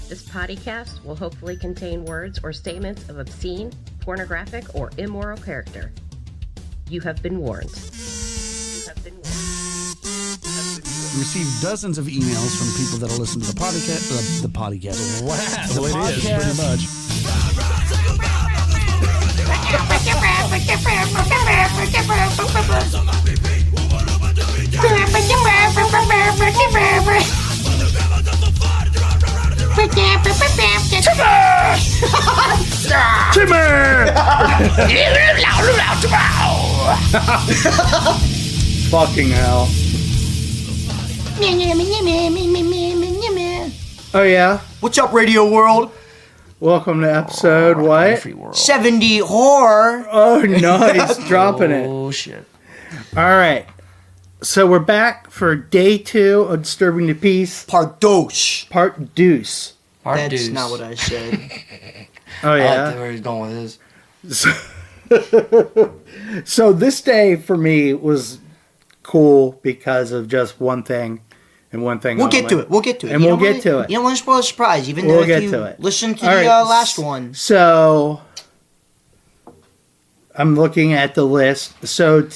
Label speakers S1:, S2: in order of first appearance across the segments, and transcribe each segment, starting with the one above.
S1: This podcast will hopefully contain words or statements of obscene, pornographic, or immoral character. You have been warned.
S2: We received dozens of emails from people that'll listen to the podcast. The podcast.
S3: Wow,
S2: The
S3: it
S2: podcast.
S3: is pretty much.
S4: Fucking hell. Oh yeah?
S5: What's up, Radio World?
S4: Welcome to episode what?
S5: 70 horror.
S4: Oh, nice. Dropping it.
S3: Oh, shit.
S4: Alright. So we're back for day 2 of Distrubing the Peace.
S5: Part dose.
S4: Part deuce.
S5: That's not what I said.
S4: Oh
S3: I
S4: yeah?
S3: like where he's going with this.
S4: So this day for me was cool because of just one thing and one thing
S5: We'll
S4: only.
S5: get to it. We'll get to it.
S4: And we'll get to it.
S5: You don't want to spoil the surprise, even
S4: We'll
S5: though
S4: get
S5: if you
S4: to it.
S5: listen to
S4: All
S5: the
S4: right,
S5: last one.
S4: So I'm looking at the list. So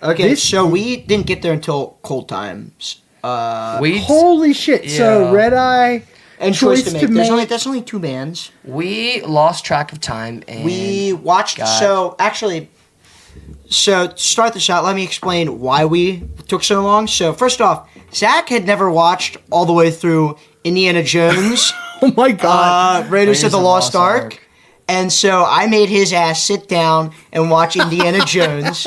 S5: Okay, so we didn't get there until Cold Times.
S4: holy shit.
S3: Yeah.
S4: So Red Eye
S5: And Choice to Make.
S4: Make.
S5: That's only 2 bands.
S3: We lost track of time and
S5: We watched,
S3: got-
S5: so to start this out, let me explain why we took so long. So first off, Zach had never watched all the way through Indiana Jones,
S4: Oh my god.
S5: Raiders of the Lost Ark. And so I made his ass sit down and watch Indiana Jones,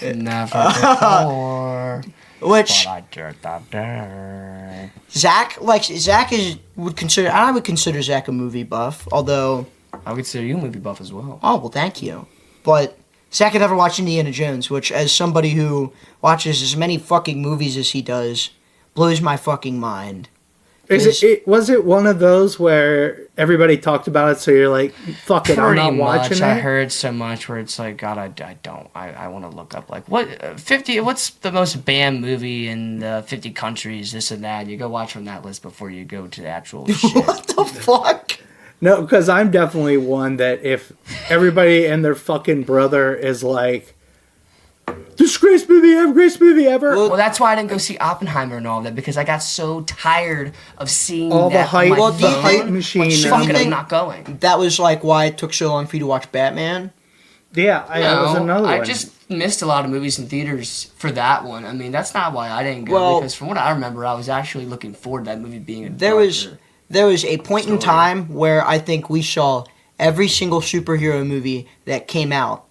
S3: never before.
S5: which
S3: But I did that day.
S5: Zach would consider. I would consider Zach a movie buff, although.
S3: I would consider you a movie buff as well.
S5: Oh well, thank you. But Zach had never watched Indiana Jones, which, as somebody who watches as many fucking movies as he does, blows my fucking mind.
S4: Was it one of those where everybody talked about it, so you're like, fuck it, I'm
S3: Pretty
S4: not
S3: much.
S4: watching
S3: I
S4: it?
S3: heard so much where it's like, God, I don't. I want to look up, like, what 50? What's the most banned movie in 50 countries? This and that. You go watch from that list before you go to the actual shit.
S5: What the fuck?
S4: No, because I'm definitely one that if everybody and their fucking brother is like, this greatest movie ever.
S3: Well, that's why I didn't go see Oppenheimer and all that, because I got so tired of seeing
S4: all the
S3: that
S4: hype,
S3: on my
S4: the
S3: phone.
S4: hype machine.
S3: Fucking,
S5: think-
S3: I'm not going.
S5: That was like why it took so long for you to watch Batman.
S4: Yeah, that was another
S3: I
S4: one.
S3: just missed a lot of movies in theaters for that one. I mean, that's not why I didn't go,
S5: Well-
S3: because from what I remember, I was actually looking forward to that movie being a
S5: There was a point in
S3: story.
S5: time where I think we saw every single superhero movie that came out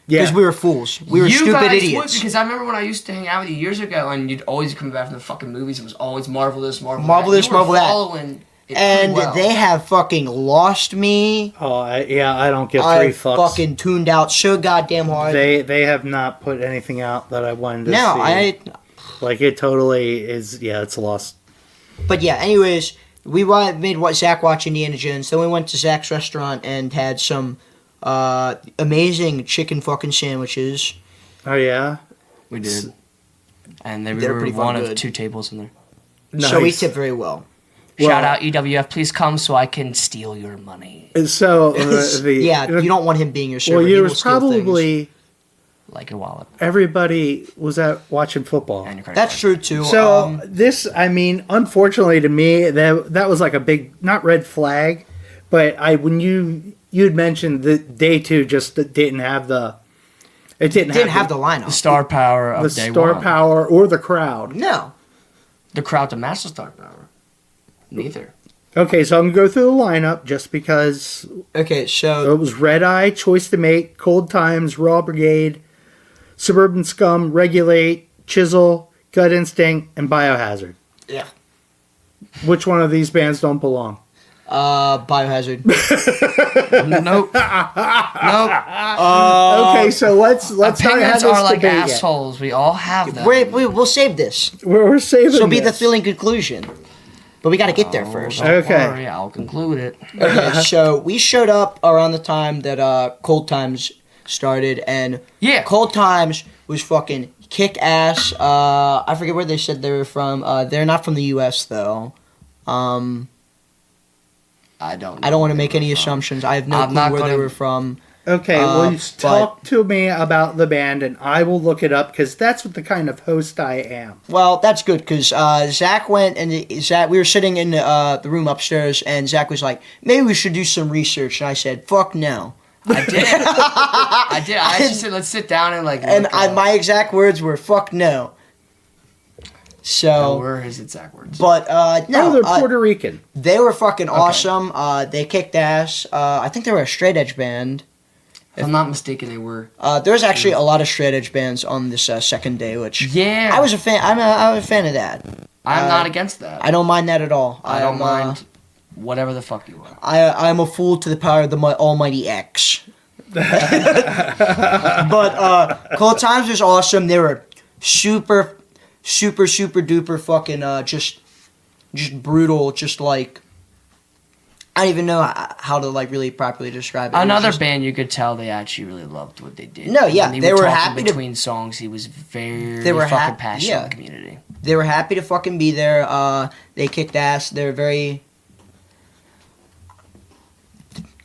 S4: yeah.
S5: because we were fools. We were
S3: you
S5: stupid
S3: guys
S5: idiots.
S3: Would, because I remember when I used to hang out with you years ago, and you'd always come back from the fucking movies. It was always Marvel this, Marvel that.
S5: Marvel this,
S3: You were
S5: Marvel that.
S3: following it
S5: And
S3: pretty well.
S5: they have fucking lost me.
S4: I don't give
S5: I
S4: three fucks.
S5: fucking tuned out so goddamn hard.
S4: They have not put anything out that I wanted to
S5: no,
S4: see. Like, it totally is, it's lost.
S5: But yeah, anyways, we made Zach watch Indiana Jones. Then we went to Zach's restaurant and had some amazing chicken fucking sandwiches.
S4: Oh, yeah?
S3: We did. And they
S5: They're
S3: were
S5: pretty
S3: one
S5: fucking
S3: of
S5: good.
S3: 2 tables in there.
S5: So we
S4: Nice.
S5: tipped very well.
S3: Shout out EWF, please come so I can steal your money.
S4: So,
S5: Yeah, you don't want him being your server.
S4: Well,
S5: He
S4: you
S5: will
S4: was
S5: steal things.
S4: probably...
S3: Like your wallet.
S4: Everybody was out watching football.
S3: And your credit
S5: That's
S3: card.
S5: true too.
S4: So unfortunately to me, that was like a big, not red flag, but when you had mentioned that day 2 just didn't have the, it didn't have
S5: the lineup.
S3: The star power of
S4: the
S3: day
S4: star
S3: one.
S4: power or the crowd.
S5: No.
S3: The crowd to match the star power. Neither.
S4: Okay, so I'm gonna go through the lineup just because
S5: Okay, so
S4: it was Red Eye, Choice to Make, Cold Times, Raw Brigade, Suburban Scum, Regulate, Chisel, Gut Instinct, and Biohazard.
S5: yeah,
S4: Which one of these bands don't belong?
S5: Biohazard.
S3: Nope. Nope.
S4: Okay, so let's not have
S3: Opinions
S4: this
S3: are like
S4: debate yet.
S3: assholes. We all have them.
S5: We'll save this.
S4: We're saving.
S5: So be the
S4: this.
S5: thrilling conclusion. But we got to get there first.
S3: Don't
S4: Okay.
S3: worry, I'll conclude it.
S5: Okay, so we showed up around the time that Cold Times started, and
S3: Yeah.
S5: Cold Times was fucking kick ass. I forget where they said they were from. They're not from the U.S. though.
S3: I don't
S5: want to make any assumptions. I have no clue where they were from.
S4: Okay, well, talk to me about the band, and I will look it up, because that's what the kind of host I am.
S5: Well, that's good, because Zach went, and we were sitting in the room upstairs, and Zach was like, maybe we should do some research, and I said, fuck no.
S3: I did. I did. I actually said, let's sit down and
S5: my exact words were, fuck no. So,
S3: where is exact words?
S5: But, no.
S4: They're Puerto Rican.
S5: They were fucking awesome. They kicked ass. I think they were a straight edge band.
S3: If I'm not mistaken, they were.
S5: There's actually a lot of straight edge bands on this second day, which I was a fan. I was a fan of that.
S3: I'm not against that.
S5: I don't mind that at all.
S3: I don't mind whatever the fuck you are.
S5: I'm a fool to the power of the almighty X. But Cold Times was awesome. They were super duper fucking just brutal. Just like. I don't even know how to like really properly describe it.
S3: Another band, you could tell they actually really loved what they did.
S5: No, yeah,
S3: they were happy
S5: between
S3: songs. He was fucking passionate in the community.
S5: They were happy to fucking be there. They kicked ass. They're very.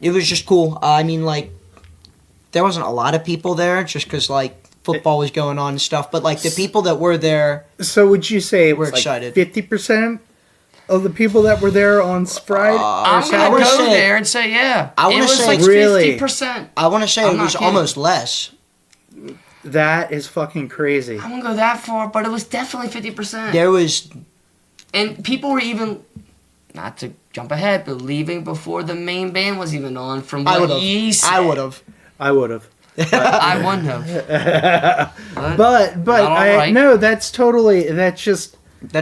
S5: It was just cool. I mean, like, there wasn't a lot of people there, just because like football was going on and stuff. But like the people that were there.
S4: So would you say it was
S5: excited?
S4: 50%? Of the people that were there on Friday?
S3: I'm going to go there and say, yeah.
S5: I want to say
S3: like
S4: really
S3: 50%.
S5: I want to say it was almost less.
S4: That is fucking crazy.
S3: I won't go that far, but it was definitely 50%.
S5: There was...
S3: And people were even, not to jump ahead, but leaving before the main band was even on from what he said.
S5: I would have.
S3: I wouldn't have.
S4: But no, that's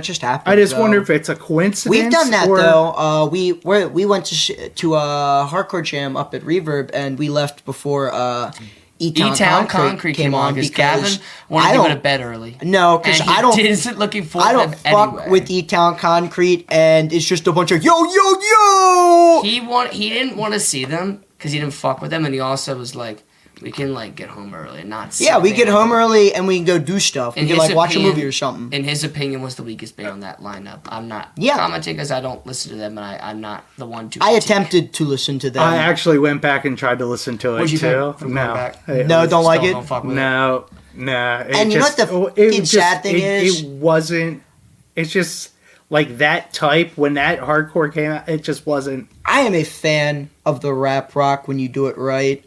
S4: just happened. I just wonder if it's a coincidence.
S5: We've done that though. We went to a hardcore jam up at Reverb, and we left before E-Town Concrete came on because Gavin wanted to go to bed early. No, because I
S3: isn't looking forward.
S5: I don't fuck with E-Town Concrete, and it's just a bunch of yo.
S3: He didn't want to see them because he didn't fuck with them, and he also was like, we can like get home early and not.
S5: Yeah, we get home early and we can go do stuff. We can like watch a movie or something.
S3: In his opinion, was the weakest band on that lineup. I'm not commenting because I don't listen to them, and I'm not the one to.
S5: I attempted to listen to them.
S4: I actually went back and tried to listen to it too.
S5: No, don't like it.
S3: Don't fuck with
S4: no.
S5: And you know what the sad thing is?
S4: It wasn't. It's just like that type when that hardcore came out. It just wasn't.
S5: I am a fan of the rap rock when you do it right.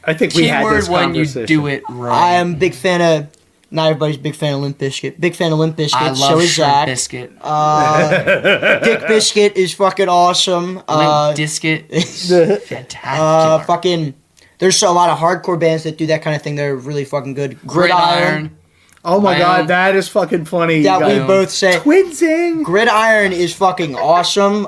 S4: I think we had this conversation.
S3: When you do it right.
S5: I am a big fan of. Not everybody's a big fan of Limp Bizkit. Big fan of Limp Bizkit.
S3: I love
S5: so is Zach.
S3: Biscuit.
S5: Dick Biscuit is fucking awesome.
S3: Limp Bizkit is fantastic.
S5: There's a lot of hardcore bands that do that kind of thing. They're really fucking good. Gridiron.
S4: Oh my god, that is fucking funny.
S5: That we both say.
S4: Twinsing.
S5: Gridiron is fucking awesome.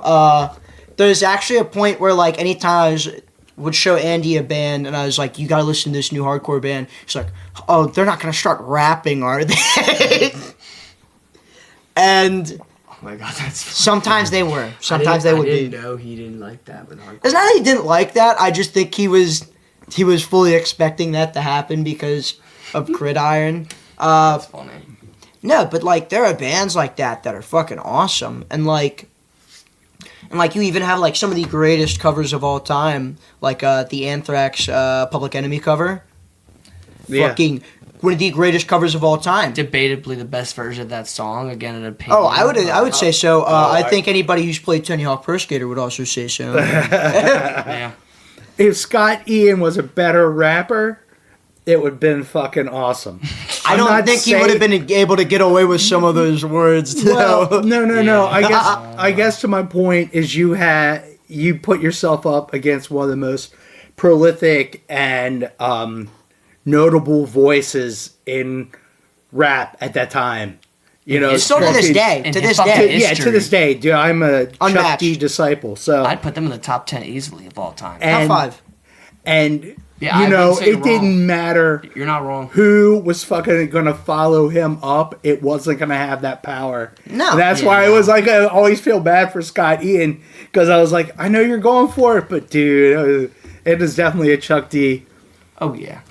S5: There's actually a point where like anytime I would show Andy a band and I was like, you gotta listen to this new hardcore band. He's like, oh, they're not gonna start rapping, are they? And
S3: oh my god, that's funny.
S5: Sometimes they were. Sometimes they would be.
S3: I didn't know he didn't like that with hardcore.
S5: It's not that he didn't like that. I just think he was fully expecting that to happen because of Gridiron.
S3: That's funny.
S5: No, but like there are bands like that are fucking awesome, and like you even have like some of the greatest covers of all time, like the Anthrax Public Enemy cover.
S4: Yeah.
S5: Fucking one of the greatest covers of all time.
S3: Debatably the best version of that song. Again, an opinion.
S5: Oh, I would say so. I think anybody who's played Tony Hawk Pro Skater would also say so.
S3: Yeah.
S4: If Scott Ian was a better rapper, it would have been fucking awesome.
S5: I don't think he would have been able to get away with some of those words.
S4: Well, no. I guess to my point is you put yourself up against one of the most prolific and notable voices in rap at that time. You know,
S5: still to this day. To this day. Dude, I'm a Chuck D disciple. So
S3: I'd put them in the top 10 easily of all time.
S5: Top 5.
S4: And it didn't matter.
S3: You're not wrong.
S4: Who was fucking gonna follow him up? It wasn't gonna have that power.
S5: No,
S4: and that's why I was like, I always feel bad for Scott Ian because I was like, I know you're going for it, but dude, it is definitely a Chuck D.
S3: Oh yeah,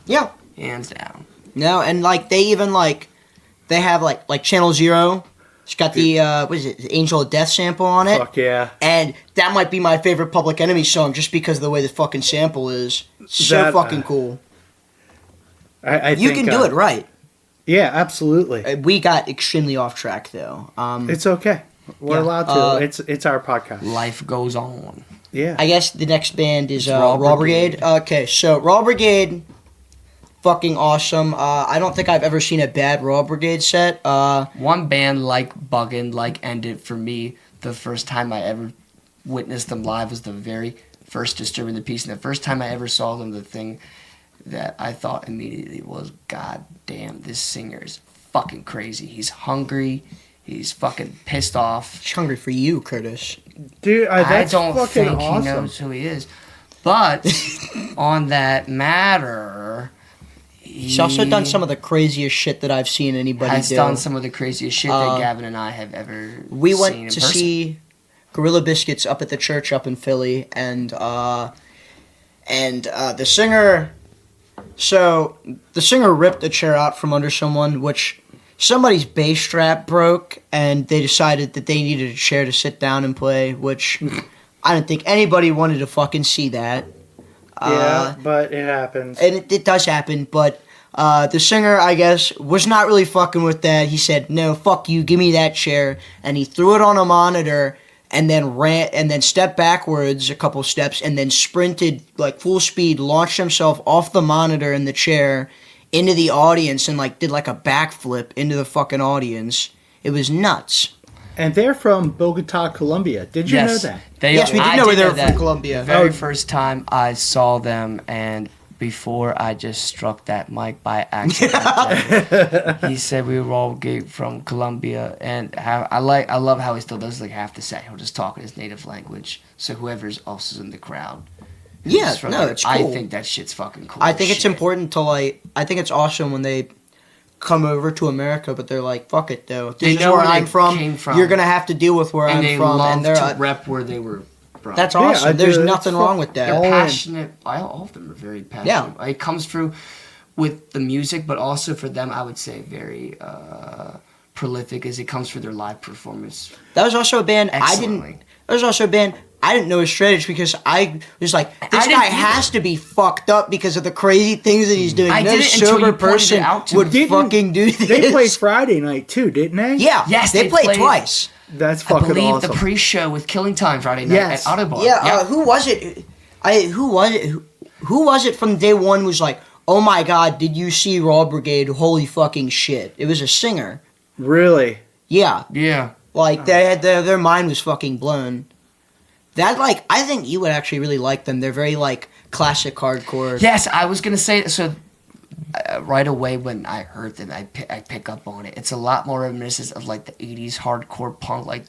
S5: hands down. No, and like they even like they have like Channel Zero. It's got the what is it? The Angel of Death sample on it.
S4: Fuck yeah.
S5: And that might be my favorite Public Enemy song just because of the way the fucking sample is. So
S4: That,
S5: fucking cool.
S4: I
S5: You
S4: think,
S5: can do it right.
S4: Yeah, absolutely.
S5: We got extremely off track though.
S4: It's okay. We're
S5: Yeah.
S4: allowed to. It's our podcast.
S3: Life goes on.
S4: Yeah.
S5: I guess the next band is
S3: Raw
S5: Raw
S3: Brigade.
S5: Brigade. Okay, so Raw Brigade, fucking awesome. I don't think I've ever seen a bad Raw Brigade set.
S3: One band like Buggin', like Ended, for me, the first time I ever witnessed them live was the very first Distrubing the Peace. And the first time I ever saw them, the thing that I thought immediately was, God damn, this singer is fucking crazy. He's hungry. He's fucking pissed off.
S5: She's hungry for you, Curtis.
S4: Dude,
S3: I
S4: that's
S3: don't
S4: fucking
S3: think
S4: awesome.
S3: he knows who he is. But on that matter,
S5: He's also done some of the craziest shit that I've seen anybody
S3: has
S5: do.
S3: done some of the craziest shit that Gavin and I have ever
S5: We
S3: seen
S5: went
S3: in
S5: to
S3: person.
S5: see Gorilla Biscuits up at the church up in Philly, and the singer. So the singer ripped a chair out from under someone, which somebody's bass strap broke, and they decided that they needed a chair to sit down and play, which I don't think anybody wanted to fucking see that.
S4: Yeah, but it happens.
S5: And it does happen, but the singer, I guess, was not really fucking with that. He said, "No, fuck you, give me that chair," and he threw it on a monitor, and then ran, and then stepped backwards a couple steps, and then sprinted like full speed, launched himself off the monitor and the chair into the audience, and like did like a backflip into the fucking audience. It was nuts.
S4: And they're from Bogota, Colombia. Did you know that?
S5: Yes, we did know they were from Colombia.
S3: The very
S4: Oh.
S3: first time I saw them, and before I just struck that mic by accident, he said we were all from Colombia, and I love how he still does like half the set. He'll just talk in his native language, so whoever's else is in the crowd. who's
S5: Yeah,
S3: from
S5: no,
S3: there,
S5: it's cool.
S3: I think that shit's fucking cool.
S5: I
S3: as
S5: think it's
S3: shit.
S5: important to like. I think it's awesome when they come over to America, but they're like, "Fuck it, though.
S3: They
S5: This is
S3: know
S5: where
S3: where
S5: I'm
S3: they
S5: from.
S3: came from.
S5: You're gonna have to deal with where
S3: and
S5: I'm
S3: they
S5: from."
S3: love
S5: And they're
S3: to rep where they were from.
S5: that's
S4: Yeah,
S5: awesome. There's
S4: dude,
S5: nothing
S4: it's
S5: wrong with that.
S3: They're
S4: all in.
S3: passionate. All of them are very passionate.
S5: Yeah.
S3: It comes through with the music, but also for them, I would say very prolific as it comes through their live performance.
S5: That was also a band
S3: Excellently.
S5: That was also a band I didn't know his strategy because I was like, this
S3: I
S5: guy
S3: didn't
S5: has to be fucked up because of the crazy things that he's doing.
S3: I
S5: No
S3: didn't until
S5: sober
S3: you pointed it
S5: person
S3: out to
S5: would
S3: me.
S5: fucking do this.
S4: They played Friday night too, didn't they?
S5: Yeah,
S3: Yes,
S5: they
S3: they
S5: played
S3: played-
S5: twice.
S4: That's
S3: I
S4: fucking
S3: believe
S4: awesome.
S3: the pre-show with Killing Time Friday night
S4: Yes.
S3: at Autobahn.
S5: Yeah, who was it? Who was it from day one was like, oh my god, did you see Raw Brigade? Holy fucking shit. It was a singer.
S4: Really?
S5: Yeah.
S3: Yeah.
S5: Like, they had their mind was fucking blown. That, like, I think you would actually really like them. They're very, like, classic hardcore.
S3: Yes, I was gonna say so. Right away when I heard them, I pick up on it. It's a lot more reminiscent of like the '80s hardcore punk, like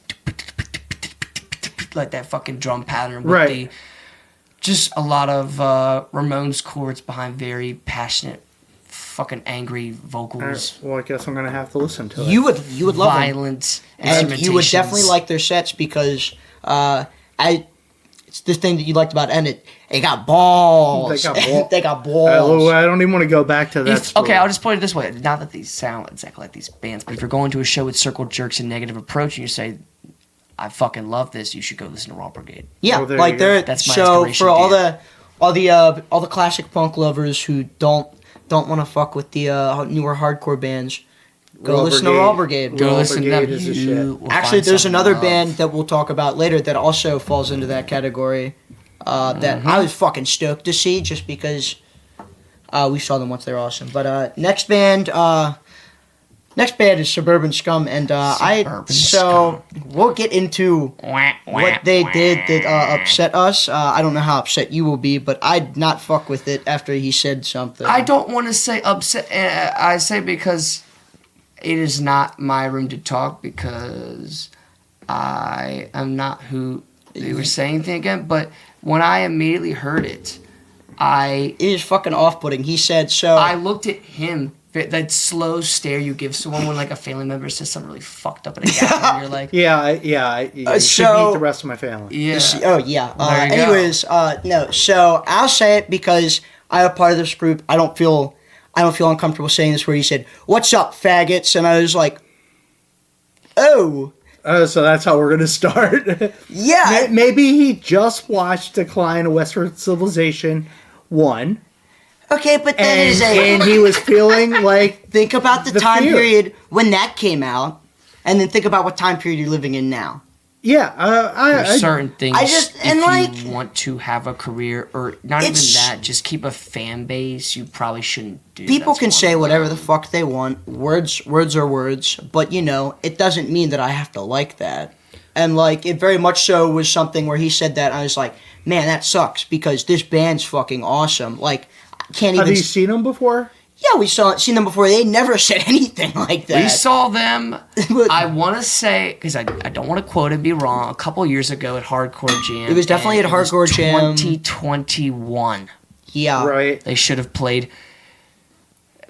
S3: that fucking drum pattern with
S4: Right.
S3: just a lot of Ramones chords behind very passionate, fucking angry vocals,
S4: Well, I guess I'm gonna have to listen to it.
S5: You would love them.
S3: violent
S5: And you would definitely
S3: instrumentations.
S5: like their sets because it's the thing that you liked about Ended. They got balls.
S4: They got balls.
S5: They got balls.
S4: I don't even want to go back to that. story.
S3: Okay, I'll just put it this way. Not that these sound exactly like these bands, but if you're going to a show with Circle Jerks and Negative Approach and you say, I fucking love this, you should go listen to Raw Brigade.
S5: Yeah,
S4: Oh, there
S5: like
S4: you go.
S5: they're
S3: That's my
S5: so
S3: inspiration
S5: for
S3: band.
S5: all the classic punk lovers who don't want to fuck with the newer hardcore bands, go
S4: Raw
S5: listen to
S4: Brigade.
S5: Raw Brigade.
S3: Go
S4: Raw
S3: listen to
S4: Brigade
S3: them.
S4: is the
S3: You
S4: shit.
S3: will
S5: Actually,
S3: find
S5: there's
S3: some
S5: another
S3: love.
S5: band that we'll talk about later that also falls into that category. That I was fucking stoked to see just because we saw them once. They're awesome. But next band is Suburban Scum, and we'll get into what they did that upset us. I don't know how upset you will be, but I'd not fuck with it after he said something.
S3: I don't want to say upset. I say because it is not my room to talk because I am not who they were saying anything again. But when I immediately heard it,
S5: It is fucking off-putting. He said so.
S3: I looked at him. That slow stare you give someone when like a family member says something really fucked up at a gathering, and you're like,
S4: You should
S5: so-
S4: meet the rest of my family.
S3: yeah.
S5: Oh yeah.
S3: There you go.
S5: Anyways, no. So I'll say it because I'm a part of this group. I don't feel uncomfortable saying this. Where he said, "What's up, faggots?" and I was like, Oh.
S4: So that's how we're going to start.
S5: Yeah.
S4: Maybe he just watched Decline of Western Civilization 1.
S5: Okay, but that is
S4: and he was feeling like...
S5: Think about the time
S4: fear.
S5: period when that came out, and then think about what time period you're living in now.
S4: Yeah,
S3: There's certain things.
S5: I just-
S3: if
S5: and, like,
S3: you want to have a career, or not even
S5: it's-
S3: that, just keep a fan base. You probably shouldn't do.
S5: People
S3: That's
S5: can
S3: one
S5: say
S3: of
S5: whatever
S3: them.
S5: the fuck they want. Words are words, but it doesn't mean that I have to like that. And like, it very much so was something where he said that, and I was like, man, that sucks because this band's fucking awesome. Like, I can't even.
S4: Have you seen him before?
S5: Yeah, we seen them before. They never said anything like that.
S3: We saw them. I want to say, because I don't want to quote and be wrong. A couple years ago at Hardcore Jam.
S5: It was definitely
S3: and
S5: at Hardcore Jam.
S3: 2021.
S5: Yeah.
S4: Right.
S3: They should have played.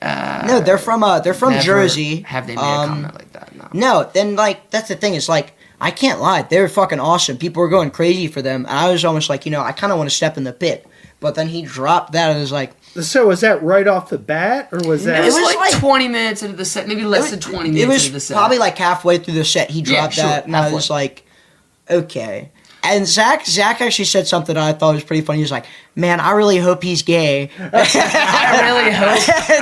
S5: No, they're from
S3: Never
S5: Jersey.
S3: Have they made a comment like that? No.
S5: No, then like that's the thing. Is like I can't lie. They were fucking awesome. People were going crazy for them. And I was almost like, I kind of want to step in the pit. But then he dropped that and was like,
S4: So was that right off the bat, or was that...
S3: It was,
S5: was
S3: like
S5: like-
S3: 20 minutes into the set, maybe less than 20 minutes
S5: it was
S3: into the set.
S5: probably like halfway through the set. He dropped
S3: sure,
S5: that, and I was like, okay. And Zach actually said something I thought was pretty funny. He was like, man, I really hope he's gay.
S3: I really hope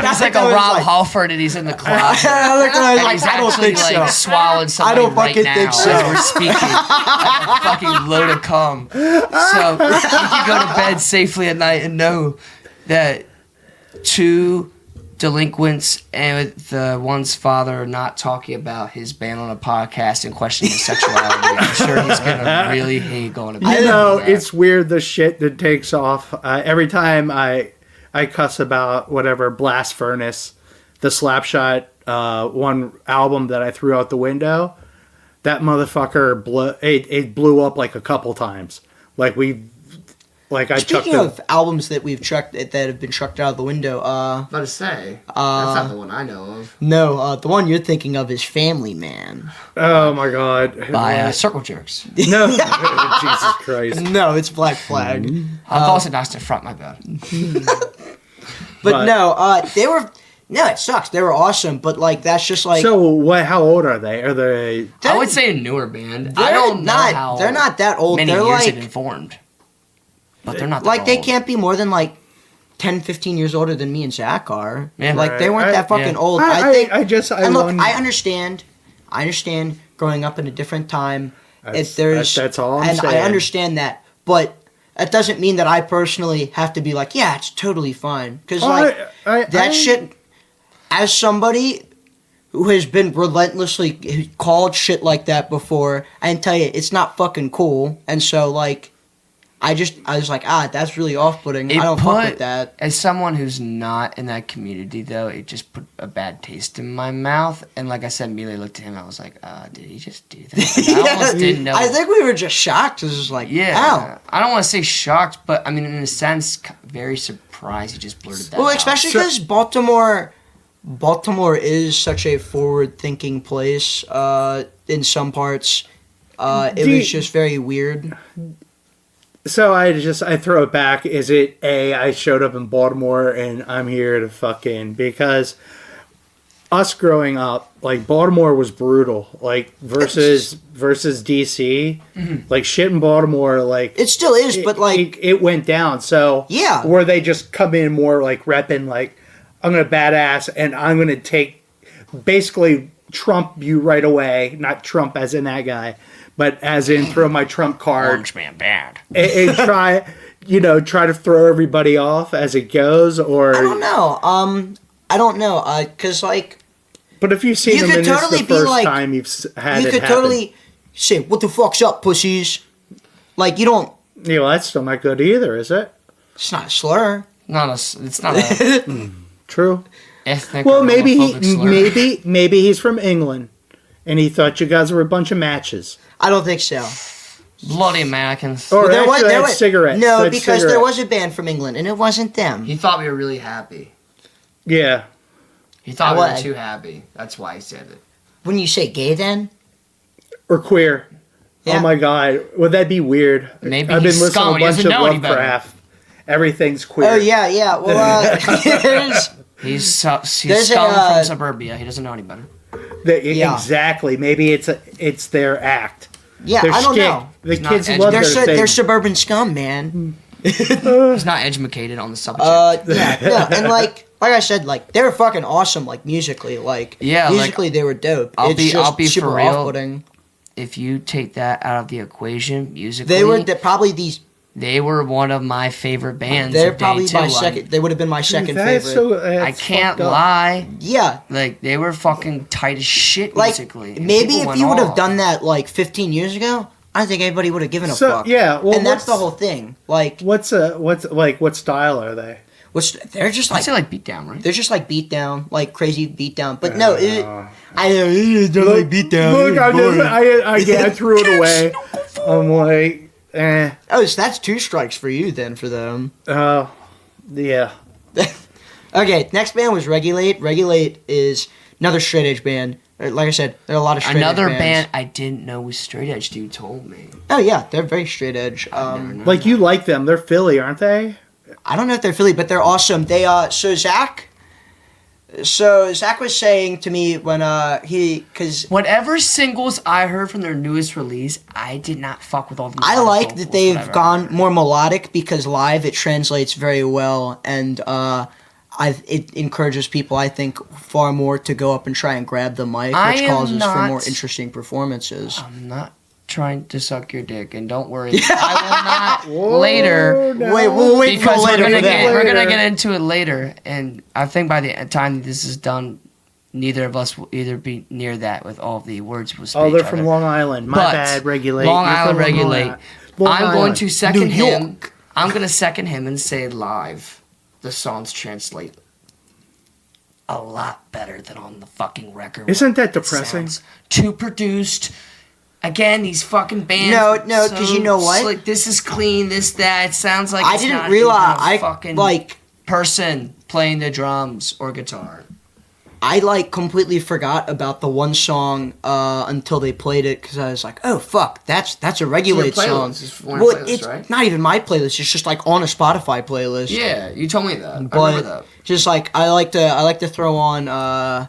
S3: he's like a
S5: I was
S3: Rob
S5: like-
S3: Halford and he's in the closet.
S5: I looked at him, I was
S3: And
S5: like,
S3: he's
S5: I don't
S3: actually
S5: think
S3: like
S5: so.
S3: swallowing somebody
S5: don't
S3: right
S5: fucking
S3: now
S5: think so.
S3: as we're speaking. Like a fucking load of cum. So you can go to bed safely at night and know that two delinquents and the one's father are not talking about his band on a podcast and questioning his sexuality. I'm sure he's gonna really hate going to bed.
S4: It's weird the shit that takes off. Every time I cuss about whatever Blast Furnace, the Slapshot one album that I threw out the window, that motherfucker blew up like a couple times.
S5: Speaking of albums that we've chucked that have been chucked out of the window,
S3: About to say, that's not the one I know of.
S5: no, the one you're thinking of is Family Man.
S4: Oh my god.
S3: By Circle Jerks.
S4: No. Jesus Christ.
S5: No, it's Black Flag.
S3: I've also nice to front, my bad.
S5: But no, they were. No, it sucks. They were awesome, but like that's just like.
S4: So what? How old are they? Are they?
S3: I would say a newer band. I
S5: They're
S3: don't know
S5: not.
S3: how
S5: They're not that old.
S3: many
S5: They're
S3: years
S5: like
S3: it informed. But they're not that
S5: like they
S3: old.
S5: can't be more than like 10, 15 years older than me and Zach are.
S3: Yeah.
S5: Like they weren't that fucking old.
S4: I
S5: I think. And look,
S4: wonder-
S5: I understand. I understand growing up in a different time.
S4: That's- that's all I'm
S5: and I
S4: saying.
S5: understand that, but that doesn't mean that I personally have to be like, yeah, it's totally fine. Because like that shit. As somebody who has been relentlessly called shit like that before, I can tell you it's not fucking cool. And so like, I was like, that's really off-putting. I don't fuck with that.
S3: As someone who's not in that community, though, it just put a bad taste in my mouth. And like I said, immediately looked at him and I was like, did he just do that? Like, I almost didn't know.
S5: I think we were just shocked. It was just like,
S3: Yeah.
S5: ow.
S3: I don't want to say shocked, but I mean, in a sense, very surprised he just blurted that out.
S5: Well, especially because Baltimore is such a forward-thinking place. In some parts, it was just very weird.
S4: So I throw it back. Is it I showed up in Baltimore and I'm here to fucking, because us growing up, like Baltimore was brutal, like versus DC, like shit in Baltimore, like
S5: It still is, but like
S4: it went down. So
S5: Yeah.
S4: where they just come in more like repping, like I'm gonna badass and I'm gonna take basically Trump you right away, not Trump as in that guy, but as in throw my Trump card.
S3: Orange man bad.
S4: And try to throw everybody off as it goes, or
S5: I don't know. Cause like
S4: But if you've seen
S5: You
S4: them
S5: could
S4: and it's
S5: totally
S4: the
S5: be
S4: first
S5: like-
S4: time you've had
S5: you
S4: it
S5: could
S4: happen,
S5: totally say, "What the fuck's up, pussies?" Like you don't.
S4: that's still not good either, is it?
S5: It's not a slur.
S3: It's not a
S4: True.
S3: ethnic.
S4: Well,
S3: or
S4: maybe
S3: homophobic slur.
S4: maybe he's from England, and he thought you guys were a bunch of matches.
S5: I don't think so.
S3: Bloody Americans.
S4: Or
S5: There
S4: actually,
S5: there
S4: that's cigarettes.
S5: No,
S4: That's
S5: because there
S4: cigarettes.
S5: was a band from England, and it wasn't them.
S3: He thought we were really happy.
S4: Yeah.
S3: He thought we
S5: What?
S3: were too happy. That's why he said it.
S5: When you say gay, then
S4: Or queer.
S5: Yeah.
S4: Oh my God, would that be weird?
S3: Maybe
S4: I've been
S3: he's
S4: listening to
S3: scum,
S4: a
S3: he
S4: bunch
S3: doesn't
S4: of
S3: know any better.
S4: Lovecraft. Everything's queer.
S5: oh yeah. Well, there's
S3: He's
S5: There's
S3: scum
S5: a,
S3: from suburbia. He doesn't know any better.
S5: Yeah.
S4: Exactly. Maybe it's their act.
S5: Yeah,
S4: Their
S5: I don't
S4: shtick.
S5: know.
S4: The
S3: It's not
S4: kids
S3: edgy.
S4: love
S5: They're
S4: their thing.
S5: they're suburban scum, man.
S3: He's not educated on the subject.
S5: Yeah, no, and like I said, like they're fucking awesome, like musically, musically they were dope.
S3: I'll
S5: It's
S3: be
S5: just super
S3: for real.
S5: off-putting.
S3: If you take that out of the equation, musically,
S5: They were probably these.
S3: they were one of my favorite bands.
S5: They're
S3: of
S5: probably
S3: day two.
S5: my second. They would have been my second
S4: That's
S5: favorite.
S3: I can't
S4: fucked up.
S3: lie.
S5: Yeah,
S3: Like they were fucking tight as shit
S5: like
S3: musically. and
S5: maybe
S3: people
S5: if
S3: went
S5: you would have
S3: off.
S5: done that like 15 years ago, I don't think anybody would have given a
S4: So
S5: fuck.
S4: yeah, well,
S5: and that's the
S4: what's-
S5: whole thing. Like,
S4: What's what style are they?
S5: they're just
S3: I
S5: like
S3: say like beat down, right?
S5: they're just like beat down, like crazy beat down. But no, I don't like beat down.
S4: Look, I threw it away. I'm like, eh.
S5: Oh, so that's 2 strikes for you then for them.
S4: Yeah.
S5: Okay, next band was Regulate. Regulate is another straight edge band. Like I said, there are a lot of straight
S3: Another
S5: edge
S3: band
S5: bands.
S3: I didn't know was straight edge. Dude told me.
S5: Oh yeah, they're very straight edge.
S3: I've never known
S4: Like
S3: that.
S4: you like them? They're Philly, aren't they?
S5: I don't know if they're Philly, but they're awesome. They Zach was saying to me when because
S3: Whatever singles I heard from their newest release, I did not fuck with all the.
S5: I
S3: melodic
S5: like
S3: vocals,
S5: that they've
S3: whatever.
S5: gone more melodic because live it translates very well and it encourages people, I think, far more to go up and try and grab the mic,
S3: I
S5: which
S3: am
S5: causes for more
S3: not-
S5: interesting performances.
S3: I'm not trying to suck your dick, and don't worry, I will not later.
S5: Wait, we'll wait
S3: Because
S5: for later for that.
S3: we're gonna get into it later, and I think by the time this is done, neither of us will either be near that with all the words we'll speak.
S4: Oh, they're
S3: each
S4: from
S3: other.
S4: Long Island. My
S3: But
S4: bad. Regulate.
S3: Long
S4: You're
S3: Island
S4: from
S3: Regulate.
S4: Long
S3: I'm going
S4: Island.
S3: to second
S5: New York.
S3: him. I'm gonna second him and say live, the songs translate a lot better than on the fucking record.
S4: Isn't that
S3: It
S4: depressing?
S3: sounds too produced. Again, these fucking bands.
S5: No, 'cause you know what?
S3: Like this is clean. This that. It sounds like
S5: I
S3: it's
S5: didn't
S3: not
S5: realize
S3: even a
S5: I
S3: fucking
S5: like
S3: person playing the drums or guitar.
S5: I like completely forgot about the one song until they played it because I was like, oh fuck, that's a Regulate
S3: It's your
S5: song.
S3: playlist. It's one of your playlists,
S5: It's
S3: right?
S5: not even my playlist. It's just like on a Spotify playlist.
S3: Yeah, you told me that. I
S5: But
S3: remember that.
S5: just like I like to throw on the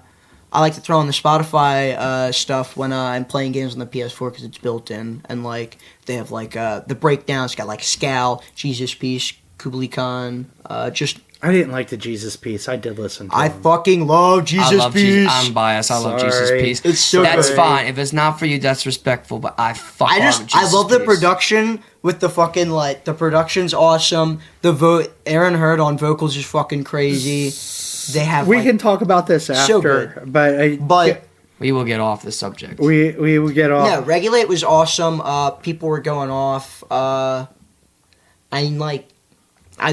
S5: Spotify stuff when I'm playing games on the PS4 because it's built in and like they have like the breakdowns. Got like Scal, Jesus Peace, Kublai Khan. Just
S4: I didn't like the Jesus piece. I did listen to
S5: I
S4: them.
S5: fucking love
S3: I
S5: Jesus
S3: love
S5: Peace.
S3: I'm biased. I love Jesus
S4: Sorry.
S3: Peace.
S5: It's so
S3: That's
S5: good.
S3: fine. If it's not for you, that's respectful. But I fuck.
S5: I
S3: with Jesus
S5: love the
S3: Peace.
S5: production with the fucking like the production's awesome. The Aaron Hurd on vocals is fucking crazy. They have
S4: We
S5: like,
S4: can talk about this
S5: so
S4: after,
S5: good.
S4: but
S3: We will get off the subject.
S4: we will get off.
S5: no, Regulate was awesome. People were going off. I mean, like,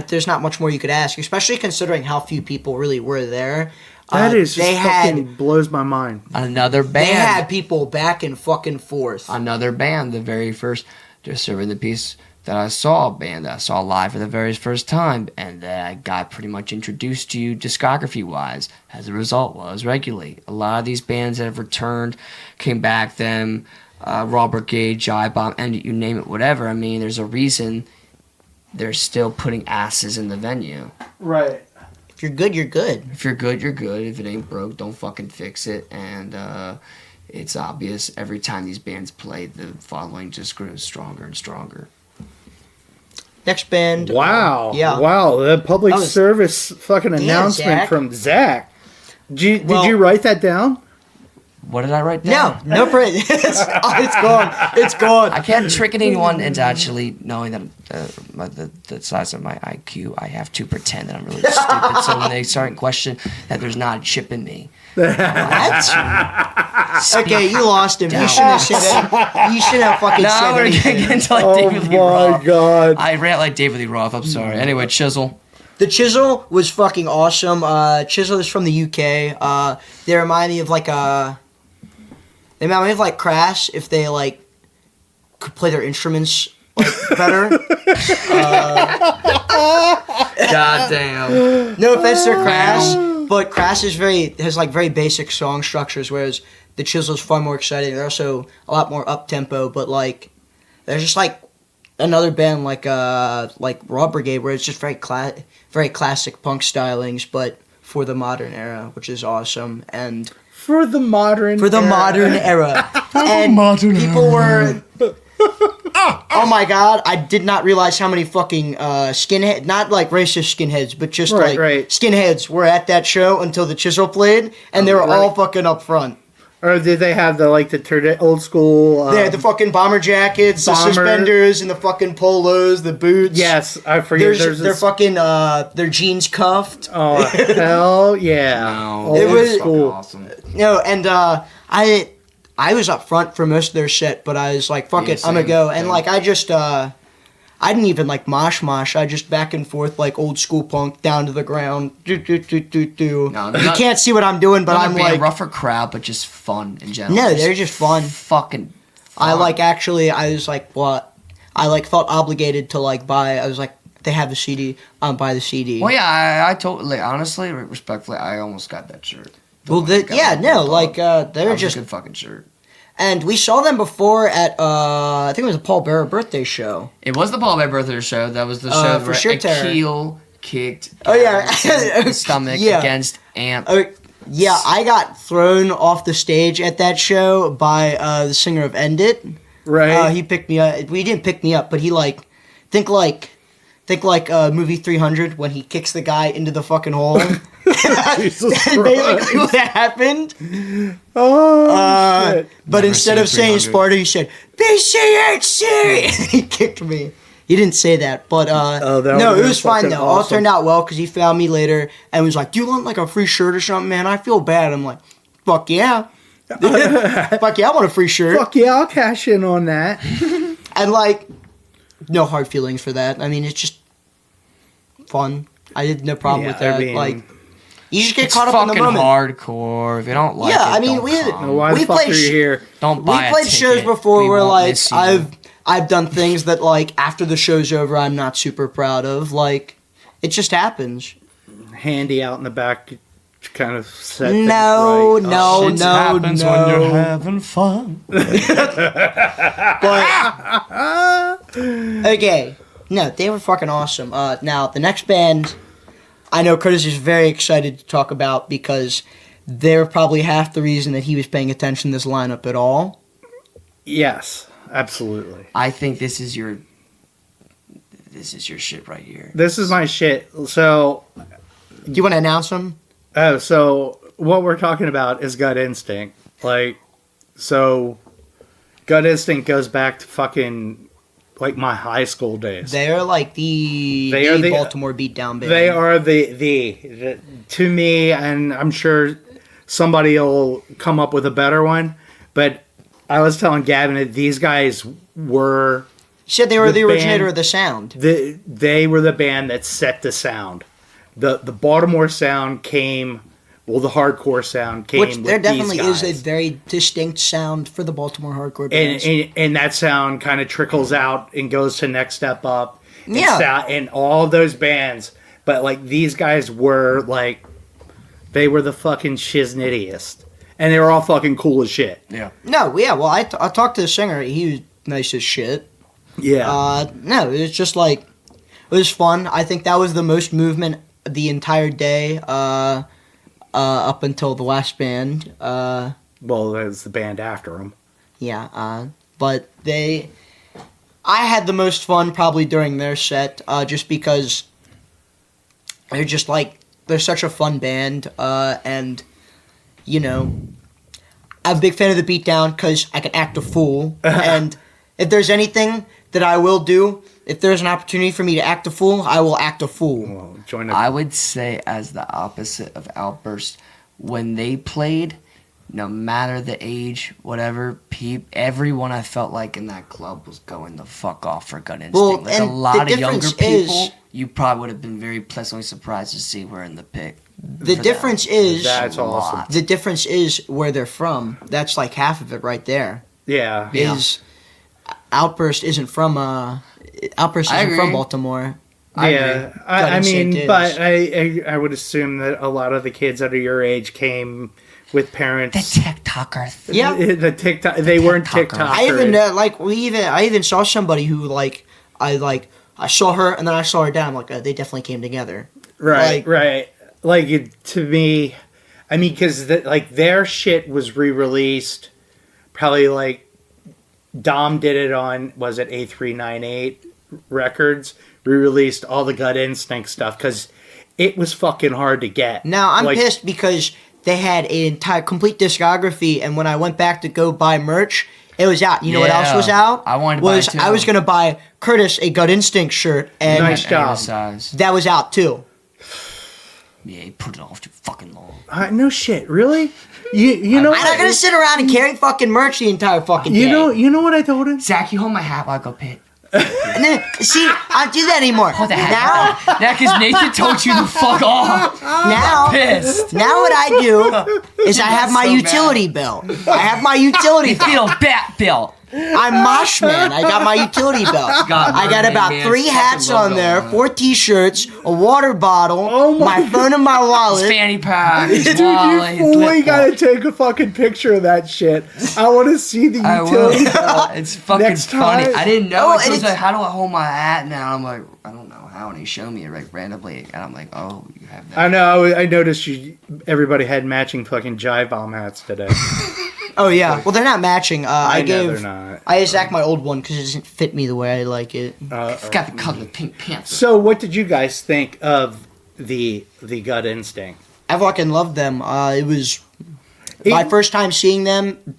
S5: there's not much more you could ask, especially considering how few people really were there.
S4: That is just
S5: they
S4: fucking
S5: had
S4: blows my mind.
S3: Another band.
S5: they had people back and fucking forth.
S3: Another band. The very first Distrubing the Peace that I saw, a band that I saw live for the very first time, and that I got pretty much introduced to discography-wise. As a result, was Regulate. A lot of these bands that have returned, came back. Them, Raw Brigade, Jive Bomb, and you name it, whatever. I mean, there's a reason they're still putting asses in the venue.
S4: Right.
S5: If you're good, you're good.
S3: If you're good, you're good. If it ain't broke, don't fucking fix it. And it's obvious every time these bands play, the following just grows stronger and stronger.
S5: Next band.
S4: Wow.
S5: Yeah.
S4: Wow. The public
S5: That was-
S4: service fucking announcement
S5: Zach.
S4: from Zach. Did
S5: Well-
S4: you write that down?
S3: What did I write
S5: No,
S3: down?
S5: no, it's gone. It's gone.
S3: I can't trick anyone into actually knowing that the size of my IQ, I have to pretend that I'm really stupid. So when they start question that there's not a chip in me.
S5: What? Okay, you lost him. You shouldn't have said that. You shouldn't have fucking
S3: No,
S5: said
S3: we're
S5: anything.
S3: getting into like
S4: Oh
S3: David Lee
S4: my
S3: Roth.
S4: god.
S3: I rant like David Lee Roth. I'm sorry. Anyway, Chisel.
S5: The Chisel was fucking awesome. Chisel is from the UK. They remind me of like they remind me of like Crass if they like could play their instruments like better.
S3: God damn.
S5: No offense to Crass, but Crass has like very basic song structures, whereas the Chisel's far more exciting. They're also a lot more up tempo, but like they're just like another band like Raw Brigade, where it's just very classic punk stylings, but for the modern era, which is awesome. And
S4: For the modern
S5: era. And people were... Oh my god, I did not realize how many fucking skinhead, not like racist skinheads, but just skinheads were at that show until the Chisel played, and they were all fucking up front.
S4: Or did they have the old school?
S5: They had the fucking bomber jackets, the suspenders, and the fucking polos, the boots.
S4: Yes, I forget.
S5: Their fucking their jeans cuffed.
S4: Oh hell yeah!
S3: No,
S5: it was
S3: cool. Awesome.
S5: No, and I was up front for most of their set, but I was like, fuck it, I'm gonna go. And like, I just, I didn't even like mosh. I just back and forth like old school punk down to the ground. No, you can't see what I'm doing, but I'm like
S3: rougher crowd, but just fun in general.
S5: No, they're just fun.
S3: Fucking fun.
S5: I like actually, I was like, what? I like felt obligated to like buy. I was like, they have the CD, buy the CD.
S3: Well, yeah, I totally, honestly, respectfully, I almost got that shirt.
S5: Well, they're just
S3: a good fucking shirt.
S5: And we saw them before at I think it was a Paul Bearer birthday show.
S3: It was the Paul Bearer birthday show. That was the show
S5: for
S3: where
S5: Shit Terror.
S3: Akil kicked
S5: Gavin's
S3: stomach
S5: Yeah.
S3: against Amp.
S5: Yeah, I got thrown off the stage at that show by the singer of End It.
S4: Right.
S5: He picked me up. He didn't pick me up, but he think like movie 300 when he kicks the guy into the fucking hole.
S4: Jesus
S5: That's basically what happened.
S4: Oh shit!
S5: But
S3: Never
S5: instead
S3: seen
S5: of saying
S3: 300.
S5: Sparta, he said BCHC. He kicked me. He didn't say that, but
S4: that
S5: no,
S4: would've
S5: it
S4: been
S5: was fine
S4: fucking
S5: though. All
S4: awesome.
S5: turned out well because he found me later and was like, "Do you want like a free shirt or something, man? I feel bad." I'm like, "Fuck yeah, fuck yeah, I want a free shirt."
S4: Fuck yeah, I'll cash in on that.
S5: And like, no hard feelings for that. I mean, it's just fun. I had no problem
S4: Yeah,
S5: with that.
S4: I mean,
S5: like, you just get
S3: It's
S5: caught up in the
S3: fucking
S5: moment.
S3: hardcore. If you don't like it,
S5: I mean,
S3: don't
S5: we-
S3: come.
S4: Why the
S5: We
S4: fuck
S5: played
S4: are you here?
S3: Don't buy
S5: We
S3: a
S5: played
S3: ticket.
S5: shows before
S3: We
S5: where
S3: won't
S5: like
S3: miss you.
S5: I've done things that like after the show's over I'm not super proud of. Like, it just happens.
S4: Handy out in the back, kind of set. things
S5: No,
S4: right.
S5: no,
S3: Shit
S5: no,
S3: happens
S5: no.
S3: when you're having fun.
S5: But okay, no, they were fucking awesome. Now the next band, I know Curtis is very excited to talk about because they're probably half the reason that he was paying attention to this lineup at all.
S4: Yes, absolutely.
S3: I think this is your shit right here.
S4: This is my shit. So,
S5: Do you want to announce them?
S4: so what we're talking about is Gut Instinct. Like, so Gut Instinct goes back to fucking like my high school days.
S5: They are like the Baltimore beatdown band.
S4: They are the to me, and I'm sure somebody will come up with a better one. But I was telling Gavin that these guys were
S5: You said they were the
S4: band-
S5: originator of the sound.
S4: they were the band that set the sound. The Baltimore sound came. Well, the hardcore sound came.
S5: Which
S4: with
S5: there definitely
S4: these
S5: is a
S4: guys.
S5: very distinct sound for the Baltimore hardcore bands.
S4: and that sound kind of trickles out and goes to Next Step Up. And
S5: Yeah.
S4: and all of those bands. But like these guys were like, they were the fucking shiznittiest, and they were all fucking cool as shit.
S3: Yeah.
S5: No, yeah, well, I talked to the singer. He was nice as shit.
S4: Yeah,
S5: No, it was just like, it was fun. I think that was the most movement the entire day up until the last band.
S4: well, that's the band after them.
S5: Yeah, but I had the most fun probably during their set, just because they're just like, they're such a fun band, and, you know, I'm a big fan of the beatdown because I can act a fool, and if there's anything that I will do, if there's an opportunity for me to act a fool, I will act a fool.
S4: Well, join
S3: I would say as the opposite of Outburst, when they played, no matter the age, whatever, everyone I felt like in that club was going the fuck off for Gut Instinct.
S5: Well,
S3: like a
S5: and
S3: lot
S5: the
S3: of younger
S5: difference is-
S3: people, you probably would have been very pleasantly surprised to see were in the pick.
S5: The
S3: for
S5: difference
S3: them.
S5: is,
S4: That's
S3: A
S4: awesome.
S3: lot.
S5: the difference is where they're from. That's like half of it right there.
S4: Yeah,
S5: Is Outburst isn't from Outburst
S3: I
S5: isn't from
S3: agree.
S5: Baltimore.
S3: I
S4: yeah.
S3: agree.
S4: I
S5: Gut
S4: mean,
S5: Instinct
S4: but
S5: is.
S4: I would assume that a lot of the kids under your age came with
S3: The
S4: parents.
S3: TikTokers.
S5: Yeah.
S4: The TikTok. They weren't
S3: TikToker.
S4: TikTokers.
S5: I even I even saw somebody who I saw her and then I saw her down. I'm like, they definitely came together.
S4: Right,
S5: like-
S4: right. Like to me, I mean, because like their shit was re-released, probably like Dom did it on, was it A398 Records? Re-released all the Gut Instinct stuff because it was fucking hard to get.
S5: Now I'm pissed because they had an entire complete discography, and when I went back to go buy merch, it was out. You know what else was out?
S3: I wanted to buy it too.
S5: I was gonna buy Curtis a Gut Instinct shirt, and
S4: Nice job.
S5: that was out too.
S3: Yeah, he put it off too fucking long.
S4: No shit, really? You know
S5: I'm not gonna sit around and carry fucking merch the entire fucking day.
S4: You know what I told him?
S3: Zach, you hold my hat while I go pit.
S5: And then, see, I don't do that anymore.
S3: Hold the hat. Now, because Nathan told you to fuck off.
S5: Now,
S3: Pissed.
S5: now what I do is I have my
S3: so
S5: utility belt. I have my utility belt.
S3: Bat belt.
S5: I'm Mosh Man. I got my utility belt. I got about 3 hats on there, 4 t-shirts, a water bottle, my phone and my wallet.
S3: Fanny pack.
S4: Dude, you fully gotta take a fucking picture of that shit. I want to see the utility belt.
S3: It's fucking
S4: Next
S3: funny.
S4: time.
S3: I didn't know.
S5: Oh,
S3: It was
S5: and
S3: like, how do I hold my hat now? I'm like, I don't know how. And he showed me it like randomly, and I'm like, oh, you have that.
S4: I know. I noticed everybody had matching fucking Jive Bomb hats today.
S5: Oh yeah. Well, they're not matching. I
S4: know
S5: gave.
S4: they're not.
S5: I gave Zach my old one because it doesn't fit me the way I like it.
S3: It's got the color of Pink Panther.
S4: So, what did you guys think of the Gut Instinct?
S5: I fucking loved them. It was my first time seeing them,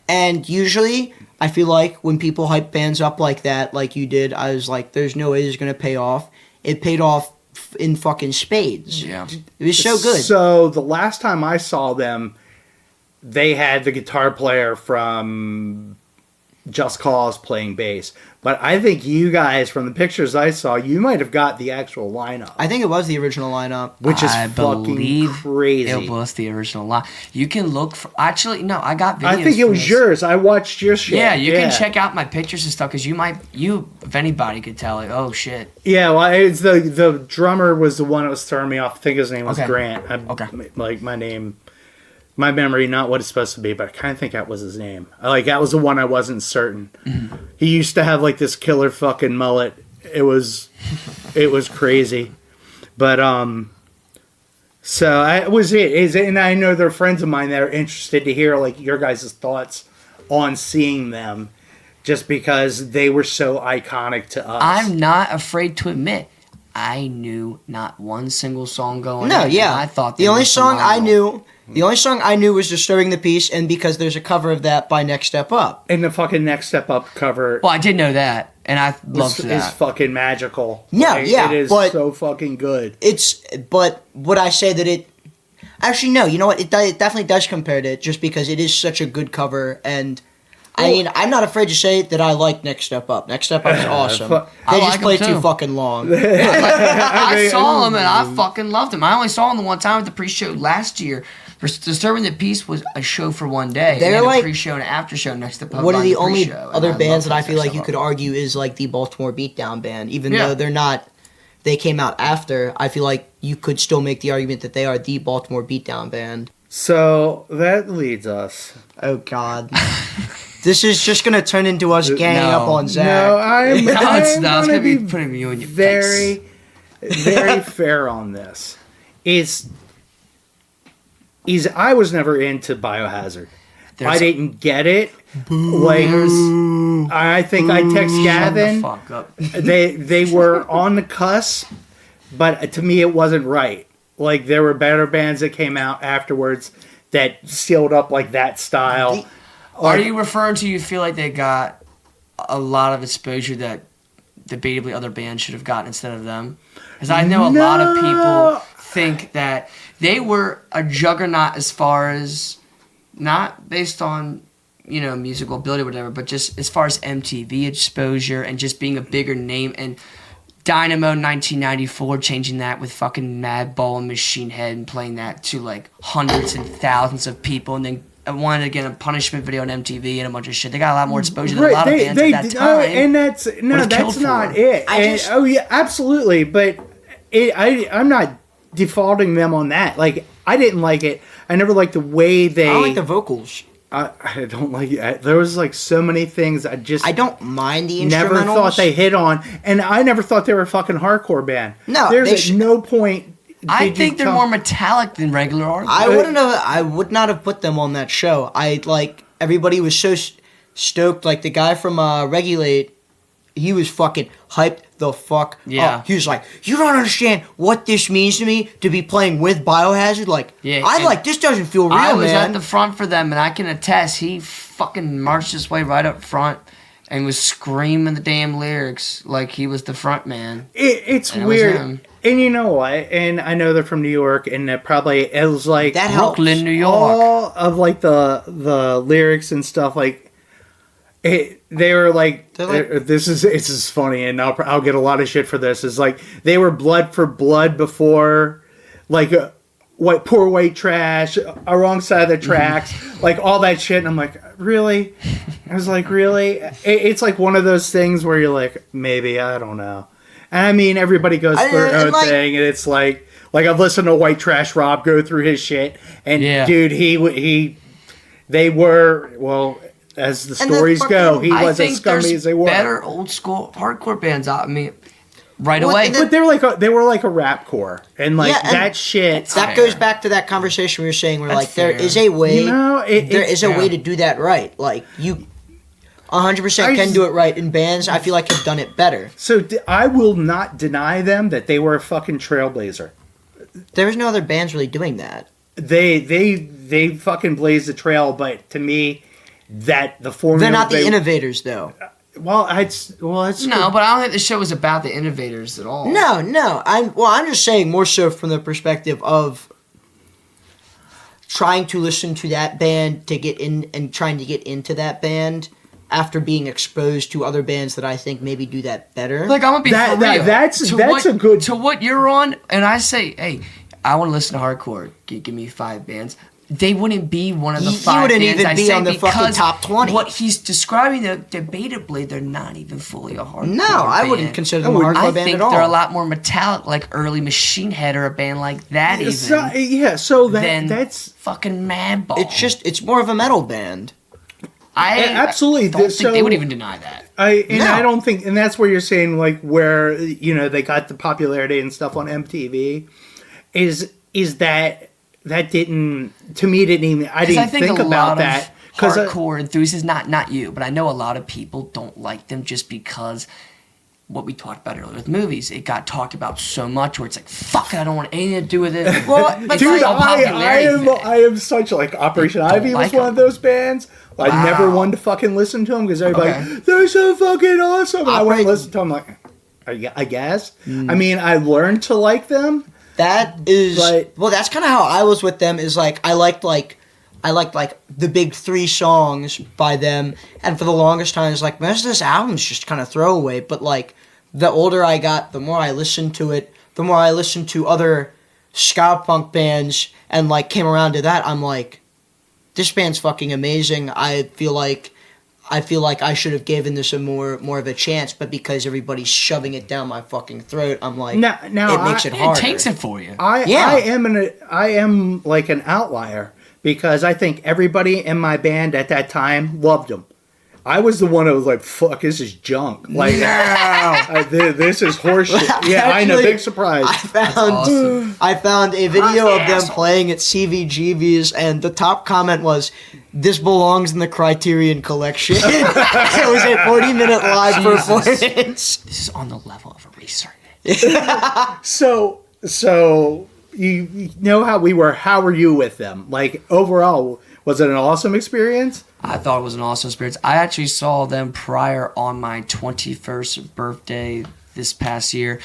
S5: and usually I feel like when people hype bands up like that, like you did, I was like, "There's no way this is gonna pay off." It paid off in fucking spades.
S3: Yeah.
S5: It was so good.
S4: So, the last time I saw them, they had the guitar player from Just Cause playing bass. But I think you guys, from the pictures I saw, you might have got the actual lineup.
S5: I think it was the original lineup.
S4: Which is
S3: I
S4: fucking
S3: believe
S4: crazy.
S3: It was the original line. You can look for. Actually, no, I got videos.
S4: I think it
S3: for
S4: was
S3: this.
S4: yours. I watched your shit.
S3: Yeah, you can check out my pictures and stuff because if anybody could tell, like, oh shit.
S4: Yeah, well, it's the drummer was the one that was throwing me off. I think his name was
S3: Okay.
S4: Grant.
S3: Okay.
S4: Like my memory, not what it's supposed to be, but I kind of think that was his name. Like that was the one I wasn't certain.
S3: Mm-hmm.
S4: He used to have like this killer fucking mullet. It was crazy, but so and I know they're friends of mine that are interested to hear like your guys' thoughts on seeing them, just because they were so iconic to us.
S3: I'm not afraid to admit, I knew not one single song going.
S5: No,
S3: in,
S5: yeah.
S3: and I thought
S5: the only song I knew was Distrubing the Peace, and because there's a cover of that by Next Step Up.
S4: And the fucking Next Step Up cover
S3: Well, I did know that, and I loved
S4: is
S3: that.
S4: fucking magical.
S5: Yeah,
S4: Like,
S5: yeah,
S4: it is
S5: but-
S4: so fucking good.
S5: But would I say that it? Actually, no. You know what? It definitely does compare to it, just because it is such a good cover. And I mean, I'm not afraid to say that I like Next Step Up. Next Step Up is awesome.
S4: I
S5: They
S3: like
S5: just
S3: 'em
S5: play
S3: too.
S5: too fucking long.
S3: I saw him and I fucking loved him. I only saw him the one time at the pre-show last year. Disturbing the Peace was a show for one day.
S5: They're
S3: They had
S5: like-
S3: a pre-show and after show next to Pub
S5: One of
S3: Line
S5: the only
S3: pre-show, and
S5: other bands
S3: loved
S5: that I feel
S3: Next
S5: like
S3: Step
S5: you
S3: Up.
S5: could argue is like the Baltimore Beatdown Band, even
S3: Yeah.
S5: though they're not. They came out after. I feel like you could still make the argument that they are the Baltimore Beatdown Band.
S4: So that leads us.
S5: Oh God. This is just gonna turn into us ganging
S3: No.
S5: up on Zach.
S4: No, I'm
S3: No, it's
S4: I'm
S3: not. It's
S4: gonna
S3: gonna be
S4: be
S3: putting you in your
S4: very, very fair on this. I was never into Biohazard. I didn't get it. Like, I think I text Gavin.
S3: Fuck up.
S4: They were on the cusp, but to me it wasn't right. Like there were better bands that came out afterwards that sealed up like that style.
S3: Are you referring to you feel like they got a lot of exposure that debatably other bands should have gotten instead of them? Because I know a lot of people think that they were a juggernaut as far as not based on musical ability or whatever, but just as far as MTV exposure and just being a bigger name. And Dynamo 1994 changing that with fucking Madball and Machine Head and playing that to like hundreds and thousands of people, and then wanted to get a Punishment video on MTV and a bunch of shit. They got a lot more exposure than a lot of bands at that time.
S4: And that's not it. Absolutely, but I'm not defaulting them on that. Like I didn't like it. I never liked the way they.
S5: I don't like the vocals.
S4: I don't like it. There was like so many things I
S5: don't mind the instrumentals.
S4: Never thought they hit on, and I never thought they were a fucking hardcore band.
S5: No,
S4: there's no point
S3: I think they're more metallic than regular hardcore.
S5: I would not have put them on that show. Everybody was so stoked. Like the guy from Regulate, he was fucking hyped the fuck up. He was like, "You don't understand what this means to me to be playing with Biohazard. Like, this doesn't feel real,
S3: I was
S5: man."
S3: at the front for them, and I can attest. He fucking marched his way right up front and was screaming the damn lyrics like he was the front man.
S4: It's weird. And you know what? And I know they're from New York, and it was like
S5: that
S3: Brooklyn, New York.
S4: All of like the lyrics and stuff like. They were like, this is funny, and I'll get a lot of shit for this. It's like they were blood for blood before, like poor white trash, wrong side of the tracks, like all that shit. And I'm like, really? I was like, really? It's like one of those things where you're like, maybe, I don't know. And I mean, everybody goes through their own thing, and it's like I've listened to White Trash Rob go through his shit, and dude, they were well. As the stories go, he was as scummy as they were.
S3: Better old school hardcore bands. I mean, away.
S4: But they were like a rapcore, and that shit.
S5: That goes back to that conversation we were saying, where there is a way. There is a way to do that right. Like you, 100% can do it right in bands. I feel like have done it better.
S4: So I will not deny them that they were a fucking trailblazer.
S5: There was no other bands really doing that.
S4: They fucking blazed the trail, but to me. That the formula.
S5: They're not the innovators, though.
S4: It's
S3: no, but I don't think the show was about the innovators at all.
S5: No. I'm just saying more so from the perspective of trying to listen to that band to get in and trying to get into that band after being exposed to other bands that I think maybe do that better.
S3: Like I'm gonna be for real.
S4: That's a good
S3: to what you're on, and I say, hey, I want to listen to hardcore. Give me 5 bands. They wouldn't be one of the 5 bands. You wouldn't even be on the fucking top 20. What he's describing, debatably, they're not even fully a hardcore band.
S5: No, I wouldn't consider them a hardcore band at all.
S3: I think they're a lot more metallic, like early Machine Head or a band like that
S4: that's
S3: fucking Madball.
S5: It's more of a metal band.
S4: Absolutely.
S3: Don't think they would even deny that.
S4: I don't think, and that's where you're saying like where they got the popularity and stuff on MTV, is that. That didn't even. I didn't think about that
S3: because hardcore enthusiasts, not you, but I know a lot of people don't like them just because what we talked about earlier with movies. It got talked about so much where it's like, fuck, I don't want anything to do with it.
S5: Well,
S3: but
S4: dude, I am such like Operation Ivy was one of those bands. Wow. I never wanted to fucking listen to them because everybody they're so fucking awesome. And I went and listened to them like, I guess. I mean, I learned to like them.
S5: That is that's kind of how I was with them. Is like I liked the big 3 songs by them, and for the longest time, it's like most of this album's just kind of throwaway. But like the older I got, the more I listened to it, the more I listened to other ska punk bands, and like came around to that. I'm like, this band's fucking amazing. I feel like I should have given this a more of a chance, but because everybody's shoving it down my fucking throat, I'm like,
S4: now
S5: it makes it harder.
S3: It takes it for you.
S4: I am like an outlier because I think everybody in my band at that time loved them. I was the one that was like, fuck, this is junk. Like, this is horseshit. Yeah, actually, I know, big surprise.
S5: I found a video of them playing at CVGB's, and the top comment was, this belongs in the Criterion Collection. It was a 40-minute live performance.
S3: This is on the level of a racer.
S4: So you know how we were. How were you with them? Like, overall, was it an awesome experience?
S3: I thought it was an awesome experience. I actually saw them prior on my 21st birthday this past year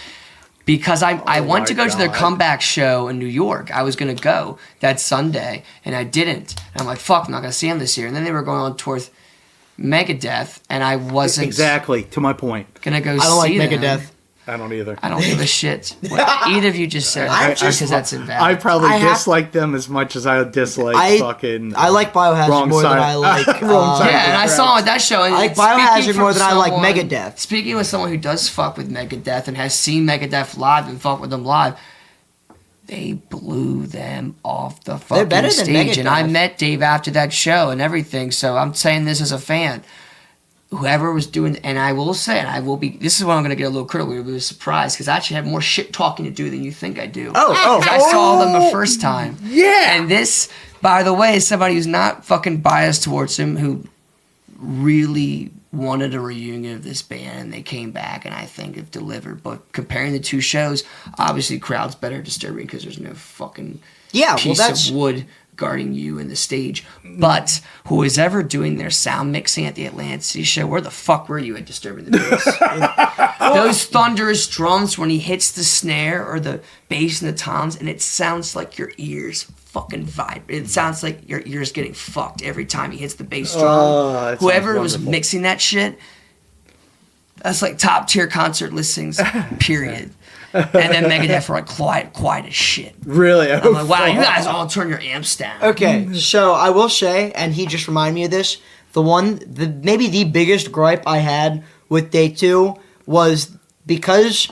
S3: because I went to go to their comeback show in New York. I was going to go that Sunday, and I didn't. And I'm like, fuck, I'm not going to see them this year. And then they were going on tour with Megadeth, and I wasn't...
S4: Exactly, to my point.
S3: Going to go see them.
S5: I don't like Megadeth.
S4: I don't either.
S3: I don't give a shit what either of you just said because that's invalid.
S4: I probably dislike them as much as I dislike fucking.
S5: I like Biohazard more than I like.
S3: And I saw at that show. And
S5: I like Biohazard more than I like Megadeth.
S3: Speaking with someone who does fuck with Megadeth and has seen Megadeth live and fuck with them live, they blew them off the fucking stage. And I met Dave after that show and everything. So I'm saying this as a fan. whoever was doing, and I will say, and I will be, this is where I'm going to get a little critical, you'll be surprised, because I actually have more shit talking to do than you think I do. Because I saw them the first time.
S4: Yeah.
S3: And this, by the way, is somebody who's not fucking biased towards him, who really wanted a reunion of this band, and they came back, and I think have delivered. But comparing the two shows, obviously crowd's better Disturbing, because there's no fucking piece of wood guarding you in the stage. But who is ever doing their sound mixing at the Atlantic City show, where the fuck were you at Disturbing the Peace? Those thunderous drums when he hits the snare or the bass and the toms, and it sounds like your ears fucking vibrate. It sounds like your ears getting fucked every time he hits the bass drum. Whoever was mixing that shit, that's like top tier concert listings, period. And then Megadeth were like quiet as shit.
S4: Really?
S3: I'm like, wow, you guys all turn your amps down.
S5: Okay, so I will say, and he just reminded me of this, maybe the biggest gripe I had with Day 2 was because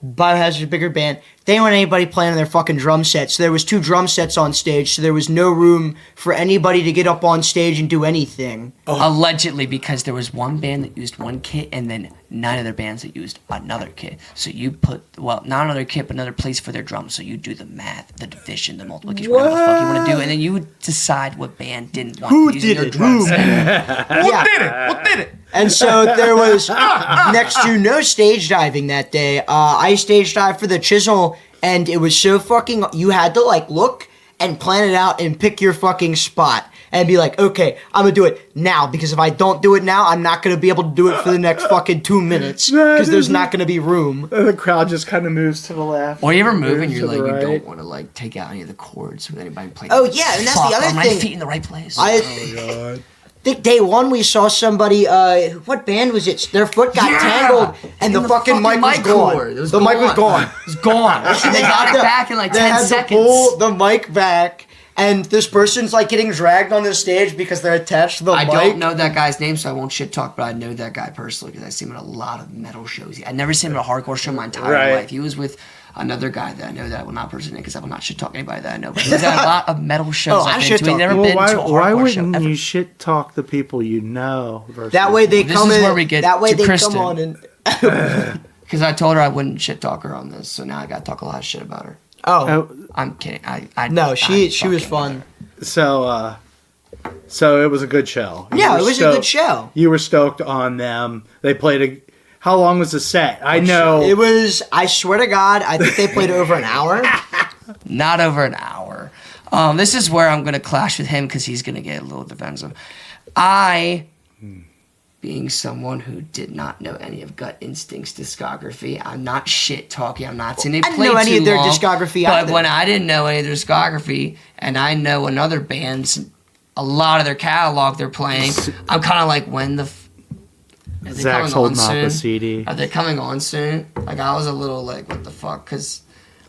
S5: Biohazard's a bigger band, they didn't want anybody playing on their fucking drum sets. So there was 2 drum sets on stage, so there was no room for anybody to get up on stage and do anything.
S3: Allegedly, because there was one band that used one kit, and then 9 other bands that used another kit. So you put, not another kit, but another place for their drums. So you do the math, the division, the multiplication, whatever the fuck you want to do, and then you would decide what band didn't want to use their drums.
S5: What did it? And so there was next to no stage diving that day. I stage dived for the Chisel, and it was so fucking, you had to like look and plan it out and pick your fucking spot and be like, okay, I'm gonna do it now, because if I don't do it now, I'm not gonna be able to do it for the next fucking 2 minutes, because there's not gonna be room.
S4: The crowd just kind of moves to the left.
S3: Or you ever move and you're like,
S4: right.
S3: You don't want to like take out any of the chords with anybody playing.
S5: Oh yeah, and that's the other
S3: Are my
S5: thing.
S3: feet in the right place?
S4: God.
S5: I think day 1 we saw somebody, what band was it? Their foot got tangled and the fucking mic was gone. The mic was gone.
S3: It was gone. They got it back in like 10 seconds.
S5: They had to pull the mic back, and this person's like getting dragged on the stage because they're attached to the mic.
S3: I don't know that guy's name, so I won't shit talk, but I know that guy personally because I see him at a lot of metal shows. I've never seen him at a hardcore show my entire life. He was with another guy that I know that I will not personally, because I will not shit talk anybody that I know. But he's at a lot of metal shows I've been to. He's never been to a hardcore show.
S4: Why wouldn't you shit talk the people you know?
S5: That way they come in.
S3: Where we get
S5: that way
S3: to
S5: they
S3: Kristen.
S5: come on and.
S3: Because I told her I wouldn't shit talk her on this, so now I got to talk a lot of shit about her.
S5: Oh,
S3: I'm kidding.
S5: She was fun.
S4: So it was a good show.
S5: Yeah, it was a good show.
S4: You were stoked on them. They played how long was the set? I know.
S5: It was, I swear to God, I think they played over an hour.
S3: Not over an hour. This is where I'm going to clash with him because he's going to get a little defensive. Being someone who did not know any of Gut Instinct's discography, I'm not shit talking. I'm not saying they played too long.
S5: I didn't know any of their discography
S3: But
S5: either.
S3: when I didn't know any of their discography, and I know another band's, a lot of their catalog they're playing, I'm kind of like, when the...
S4: Zach's holding off the CD.
S3: Are they coming on soon? Like, I was a little like, what the fuck? Because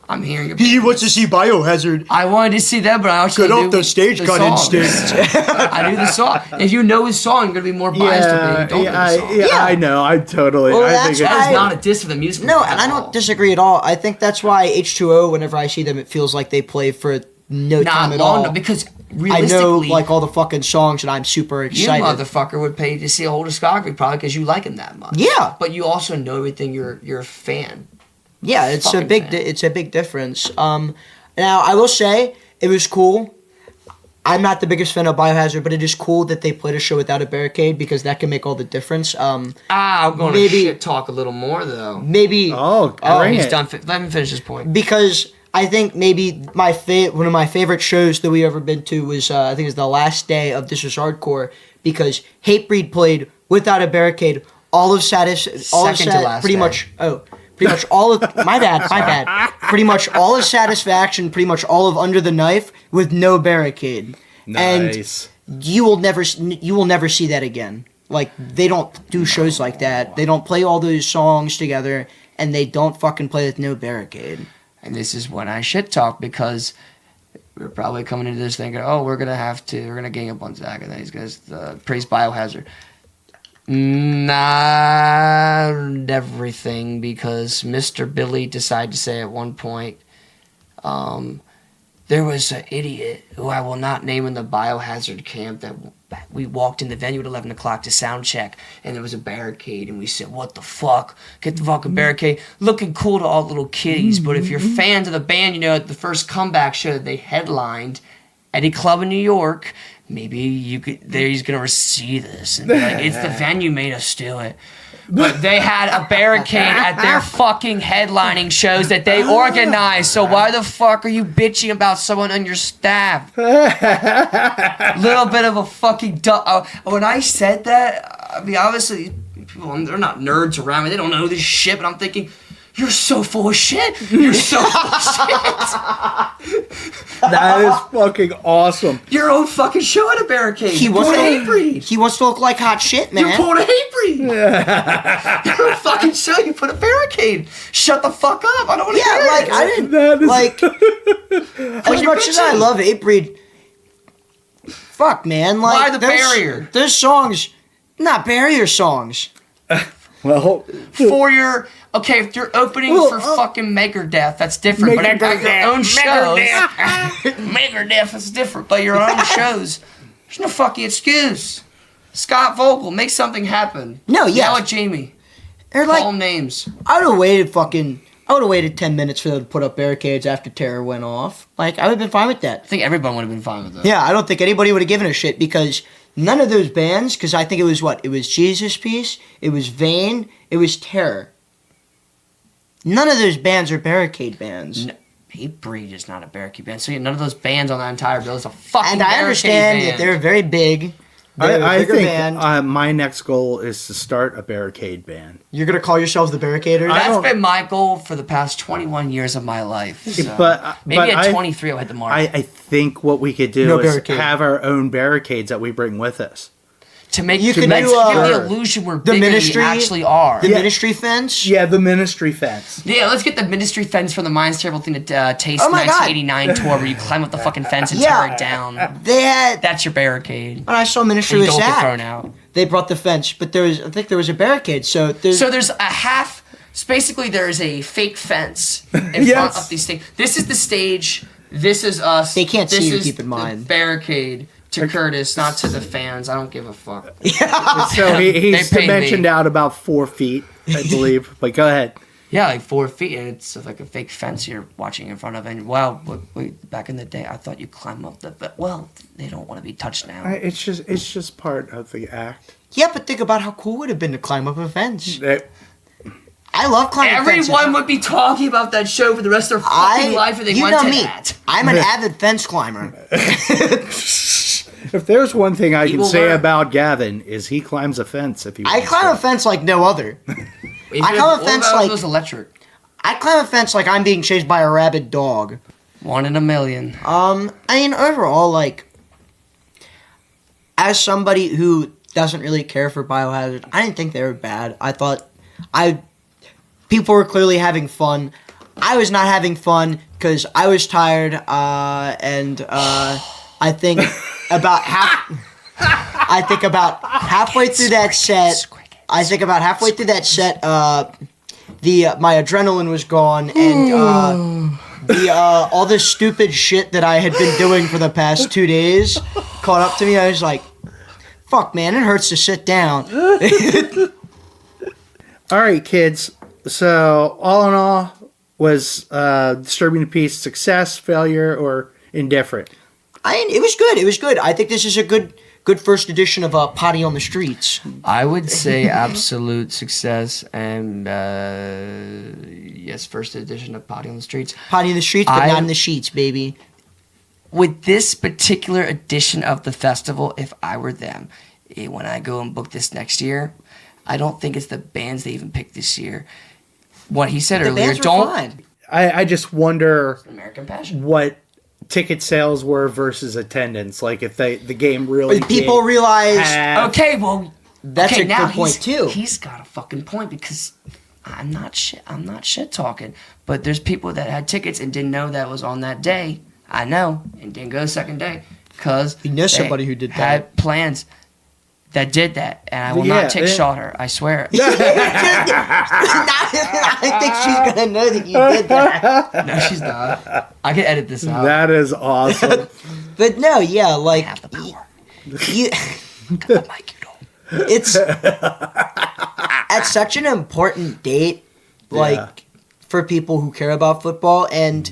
S3: I'm hearing...
S5: He wants to see Biohazard.
S3: I wanted to see them, but I also
S5: Get
S3: knew
S5: off the stage, Gut Instinct.
S3: I knew the song. If you know his song, you're going to be more biased if you don't know the song.
S4: Yeah, I know. I totally...
S5: Well,
S4: I think
S3: That is not a diss for the music.
S5: No, and I don't disagree at all. I think that's why H2O, whenever I see them, it feels like they play for no time at all.
S3: Because
S5: I
S3: realistically...
S5: know like all the fucking songs and I'm super
S3: You
S5: excited.
S3: motherfucker would pay to see a whole discography probably because you like him that much.
S5: Yeah.
S3: But you also know everything. You're a fan.
S5: Yeah, it's a
S3: Fucking
S5: big
S3: fan.
S5: it's a big difference. Now I will say it was cool. I'm not the biggest fan of Biohazard, but it is cool that they played a show without a barricade because that can make all the difference.
S3: I'm going to shit talk a little more though.
S5: Maybe.
S4: bring
S3: He's
S4: it.
S3: done. Let me finish this point.
S5: Because I think maybe one of my favorite shows that we ever been to was I think it was the last day of This Was Hardcore because Hatebreed played without a barricade. All of pretty much all of my bad. Pretty much all of Satisfaction, pretty much all of Under the Knife with no barricade.
S4: Nice.
S5: And you will never see that again. Like they don't do shows like that. They don't play all those songs together, and they don't fucking play with no barricade.
S3: And this is when I shit talk because we're probably coming into this thinking, we're gonna gang up on Zach and then he's gonna praise Biohazard. Not everything, because Mr. Billy decided to say at one point there was an idiot who I will not name in the Biohazard camp that we walked in the venue at 11 o'clock to sound check, and there was a barricade, and we said, what the fuck? Get the fucking barricade. Looking cool to all little kiddies, but if you're fans of the band, you know, at the first comeback show that they headlined at a club in New York, maybe you could, he's going to see this and be like, it's the venue made us do it. But they had a barricade at their fucking headlining shows that they organized. So why the fuck are you bitching about someone on your staff? Little bit of a fucking when I said that, I mean, obviously, people, they're not nerds around me. They don't know this shit. But I'm thinking, you're so full of shit. You're so full of shit.
S4: That is fucking awesome.
S3: Your own fucking show at a barricade.
S5: He wants to look like hot shit, man.
S3: You pulled a hate breed. Your own fucking show, you put a barricade. Shut the fuck up. I don't want to hear
S5: like,
S3: it.
S5: I didn't, as much as I love hate breed, fuck, man. Like,
S3: why the barrier?
S5: There's songs, not barrier songs.
S4: Well,
S3: for your... Okay, if you're opening for fucking Megadeth, that's different. But at your own shows... Megadeth is different. But your own shows, there's no fucking excuse. Scott Vogel, make something happen.
S5: No, yeah.
S3: Yell at Jamie.
S5: They're
S3: Call
S5: like,
S3: them names.
S5: I would have waited 10 minutes for them to put up barricades after Terror went off. Like, I would have been fine with that.
S3: I think everyone would have been fine with that.
S5: Yeah, I don't think anybody would have given a shit because none of those bands, because I think it was what? It was Jesus Piece, it was Vain, it was Terror. None of those bands are barricade bands.
S3: No, Hatebreed is not a barricade band. So none of those bands on that entire bill is a fucking
S5: and
S3: barricade
S5: I understand
S3: band.
S5: that they're very big.
S2: I think my next goal is to start a barricade band.
S5: You're going to call yourselves the Barricaders?
S3: That's been my goal for the past 21 years of my life. So. Maybe at 23 I'll hit the mark.
S2: I think what we could do is have our own barricades that we bring with us.
S3: To make
S5: you
S3: give the illusion we're bigger than you actually are.
S5: The ministry fence?
S2: Yeah, the ministry fence.
S3: Yeah, let's get the ministry fence from the Mind's Terrible Thing to Taste 1989 tour where you climb up the fucking fence and tear it down. That's your barricade.
S5: When I saw Ministry with Zack,
S3: thrown out.
S5: They brought the fence, but I think there was a barricade. So
S3: there's a half. So basically, there's a fake fence in front of these things. This is the stage. This is us.
S5: They can't see you. Keep in mind,
S3: the barricade. To Curtis, not to the fans. I don't give a fuck.
S2: So he's dimensioned out about 4 feet, I believe. But go ahead.
S3: Yeah, like 4 feet, and it's like a fake fence you're watching in front of. And wow, back in the day, I thought you climb up the. Well, they don't want to be touched now.
S2: It's just part of the act.
S5: Yeah, but think about how cool it would have been to climb up a fence. I love climbing fences.
S3: Everyone would be talking about that show for the rest of their fucking life if they went to that.
S5: I'm an avid fence climber.
S2: If there's one thing I can say about Gavin is he climbs a fence if he wants
S5: I climb a fence like no other. I climb a fence like
S3: it was electric.
S5: I climb a fence like I'm being chased by a rabid dog.
S3: 1 in a million.
S5: I mean, overall, like, as somebody who doesn't really care for Biohazard, I didn't think they were bad. I thought people were clearly having fun. I was not having fun because I was tired, and I think about halfway through that set. I think about halfway through that set, my adrenaline was gone, and all this stupid shit that I had been doing for the past 2 days caught up to me. I was like, "Fuck, man, it hurts to sit down."
S2: All right, kids. So all in all, was Distrubing the Peace success, failure, or indifferent?
S5: It was good. It was good. I think this is a good first edition of Potty on the Streets.
S3: I would say absolute success, and yes, first edition of Potty on the Streets.
S5: Potty on the Streets, but not in the sheets, baby.
S3: With this particular edition of the festival, if I were them, when I go and book this next year, I don't think it's the bands they even picked this year. What he said earlier,
S5: fine.
S2: I just wonder
S3: American Passion.
S2: What ticket sales were versus attendance. Like if the game really
S5: people realize.
S3: Okay, well,
S5: that's a good point too.
S3: He's got a fucking point because I'm not shit talking, but there's people that had tickets and didn't know that was on that day. I know, and didn't go the second day because
S5: you know somebody who did that.
S3: Had plans. that did that, and I will not shot her. I swear.
S5: I think she's gonna know that you did that.
S3: No, she's not. I can edit this out.
S2: That is awesome.
S5: But no, yeah, like
S3: I have the power.
S5: you,
S3: Got the mic, you know.
S5: it's at such an important date, like for people who care about football, and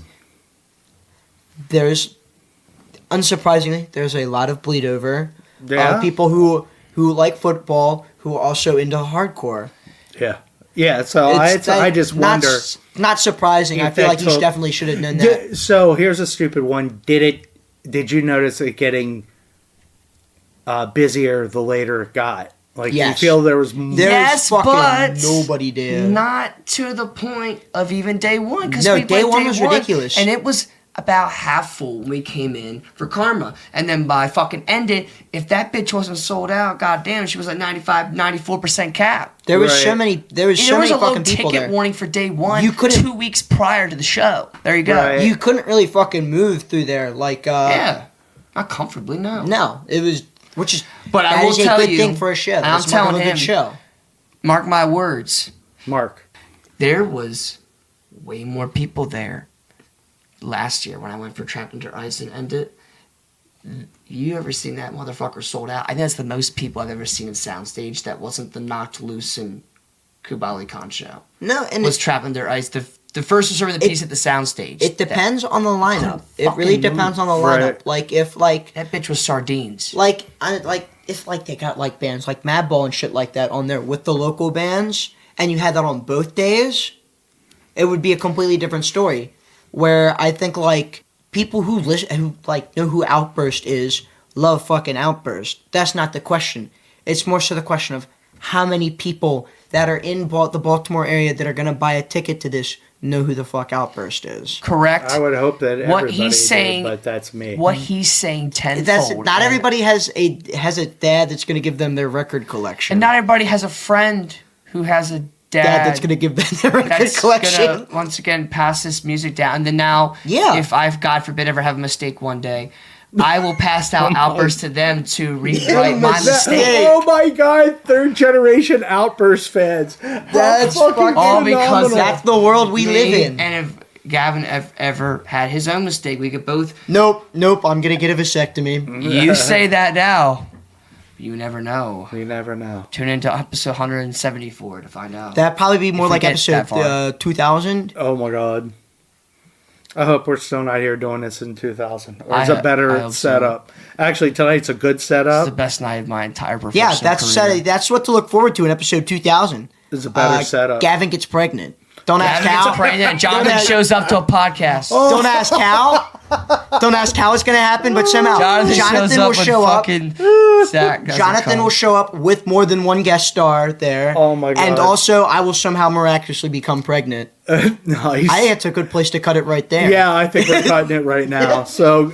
S5: unsurprisingly, there's a lot of bleed over.
S2: Yeah.
S5: People who like football who are also into hardcore.
S2: Yeah. Yeah, so I just wonder.
S5: Not surprising. I feel like you definitely should have known that.
S2: So here's a stupid one. Did you notice it getting busier the later it got? Like,
S5: Yes.
S2: you feel there was more?
S3: Yes,
S5: fucking
S3: but
S5: nobody did.
S3: Not to the point of even day one.
S5: No, day one was ridiculous.
S3: And it was about half full when we came in for Karma. And then by fucking end it, if that bitch wasn't sold out, goddamn, she was like 94% cap.
S5: There was
S2: Right.
S5: so many. There was so
S3: There was
S5: many
S3: a low
S5: fucking people
S3: ticket
S5: there.
S3: warning for day one.
S5: You couldn't-
S3: 2 weeks prior to the show. There you go.
S2: Right.
S5: You couldn't really fucking move through there. Like,
S3: Yeah, not comfortably. No.
S5: no, it was, which is,
S3: But I
S5: that
S3: will
S5: is a
S3: tell
S5: good
S3: you,
S5: thing for a show.
S3: and I'm
S5: That's mark of
S3: telling
S5: a good
S3: him-
S5: show.
S3: Mark my words.
S2: Mark.
S3: There was way more people there last year when I went for Trapped Under Ice and Ended. You ever seen that motherfucker sold out? I think that's the most people I've ever seen in Soundstage. That wasn't the Knocked Loose and Kubali Khan show.
S5: No, and
S3: Was Trapped Under Ice the first Disturbing the Peace at the Soundstage?
S5: it depends on the lineup. It
S3: fucking
S5: really depends on the lineup.
S2: Right.
S5: Like, if,
S3: That bitch was sardines.
S5: if they got like bands like Madball and shit like that on there with the local bands, and you had that on both days, it would be a completely different story. Where I think like people who know who Outburst is love fucking Outburst. That's not the question. It's more so the question of how many people that are in the Baltimore area that are gonna buy a ticket to this know who the fuck Outburst is.
S3: Correct.
S2: I would hope that
S3: What
S2: everybody
S3: he's saying,
S2: did, but that's me.
S3: What he's saying tenfold.
S5: That's not
S3: and-
S5: everybody has a dad that's gonna give them their record collection.
S3: And not everybody has a friend who has a
S5: dad that's gonna give them their record
S3: that's
S5: collection.
S3: gonna once again pass this music down. And then now,
S5: Yeah.
S3: if I, God forbid, ever have a mistake one day, I will pass out Outburst to them to rewrite my mistake.
S2: Oh my god, third generation Outburst fans.
S5: That's
S2: How fucking
S3: all because
S2: phenomenal.
S5: That's the world we live in.
S3: And if Gavin ever had his own mistake, we could both.
S5: Nope. I'm gonna get a vasectomy.
S3: You say that now. You never know.
S2: You never know.
S3: Tune into episode 174 to find out.
S5: That'd probably be more
S3: If we
S5: like
S3: get that
S5: episode
S3: far.
S5: 2000.
S2: Oh my god. I hope we're still not here doing this in 2000. Or it's
S3: I
S2: a better
S3: hope so.
S2: setup. Actually, tonight's a good
S3: It's
S2: setup.
S3: the best night of my entire professional
S5: Yeah,
S3: career.
S5: that's what to look forward to in episode 2000.
S2: It's a better setup.
S5: Gavin gets pregnant. Don't ask
S3: Gavin gets
S5: Cal.
S3: pregnant. Jonathan shows up to a podcast.
S5: Don't ask Cal. Don't ask how it's gonna happen, but somehow
S3: Jonathan
S5: will
S3: shows up
S5: show
S3: with
S5: up.
S3: fucking Zach.
S5: Jonathan will show up with more than one guest star there.
S2: Oh my God.
S5: And also, I will somehow miraculously become pregnant.
S2: Nice.
S5: I think it's a good place to cut it right there.
S2: Yeah, I think we're cutting it right now. So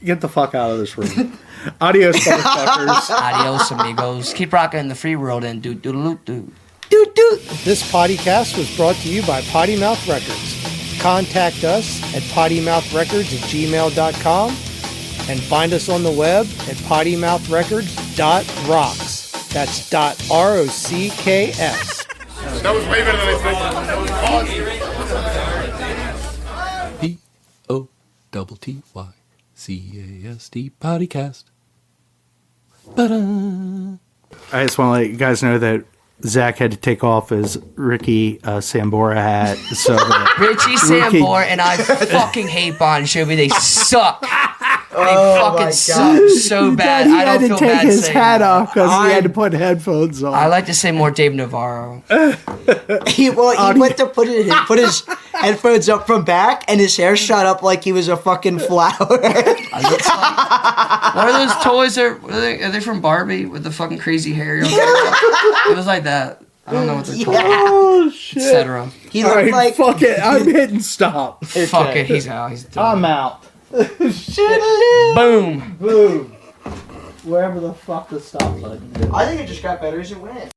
S2: get the fuck out of this room. Adios, motherfuckers.
S3: Adios, amigos. Keep rocking in the free world and do do do do.
S5: Doot doot.
S4: This podcast was brought to you by Potty Mouth Records. Contact us at pottymouthrecords@gmail.com and find us on the web at pottymouthrecords.rocks. That's .rocks.
S6: That was way better than I think.
S7: POTTYCAST podcast. Ba-da.
S2: I just want to let you guys know that Zach had to take off his Ricky Sambora hat. So that
S3: Richie Sambor and I fucking hate Bon Jovi. They suck. They fucking suck so bad.
S2: he
S3: I
S2: had
S3: don't
S2: to
S3: feel
S2: take
S3: bad
S2: his
S3: saying
S2: hat
S3: that.
S2: off because he had to put headphones on.
S3: I like to say more Dave Navarro.
S5: He went to put his headphones up from back, and his hair shot up like he was a fucking flower.
S3: What are those toys? Are they from Barbie with the fucking crazy hair? You know what I'm talking about? It was like that. I don't know what they're called.
S2: Oh shit!
S3: Etc.
S5: He
S2: All
S5: looked
S2: right,
S5: like
S2: fuck it. I'm hitting stop.
S3: Fuck it. He's out. He's done.
S2: I'm out.
S3: Boom.
S2: Boom. Wherever the fuck the stop button is.
S5: I think it just got better as it went.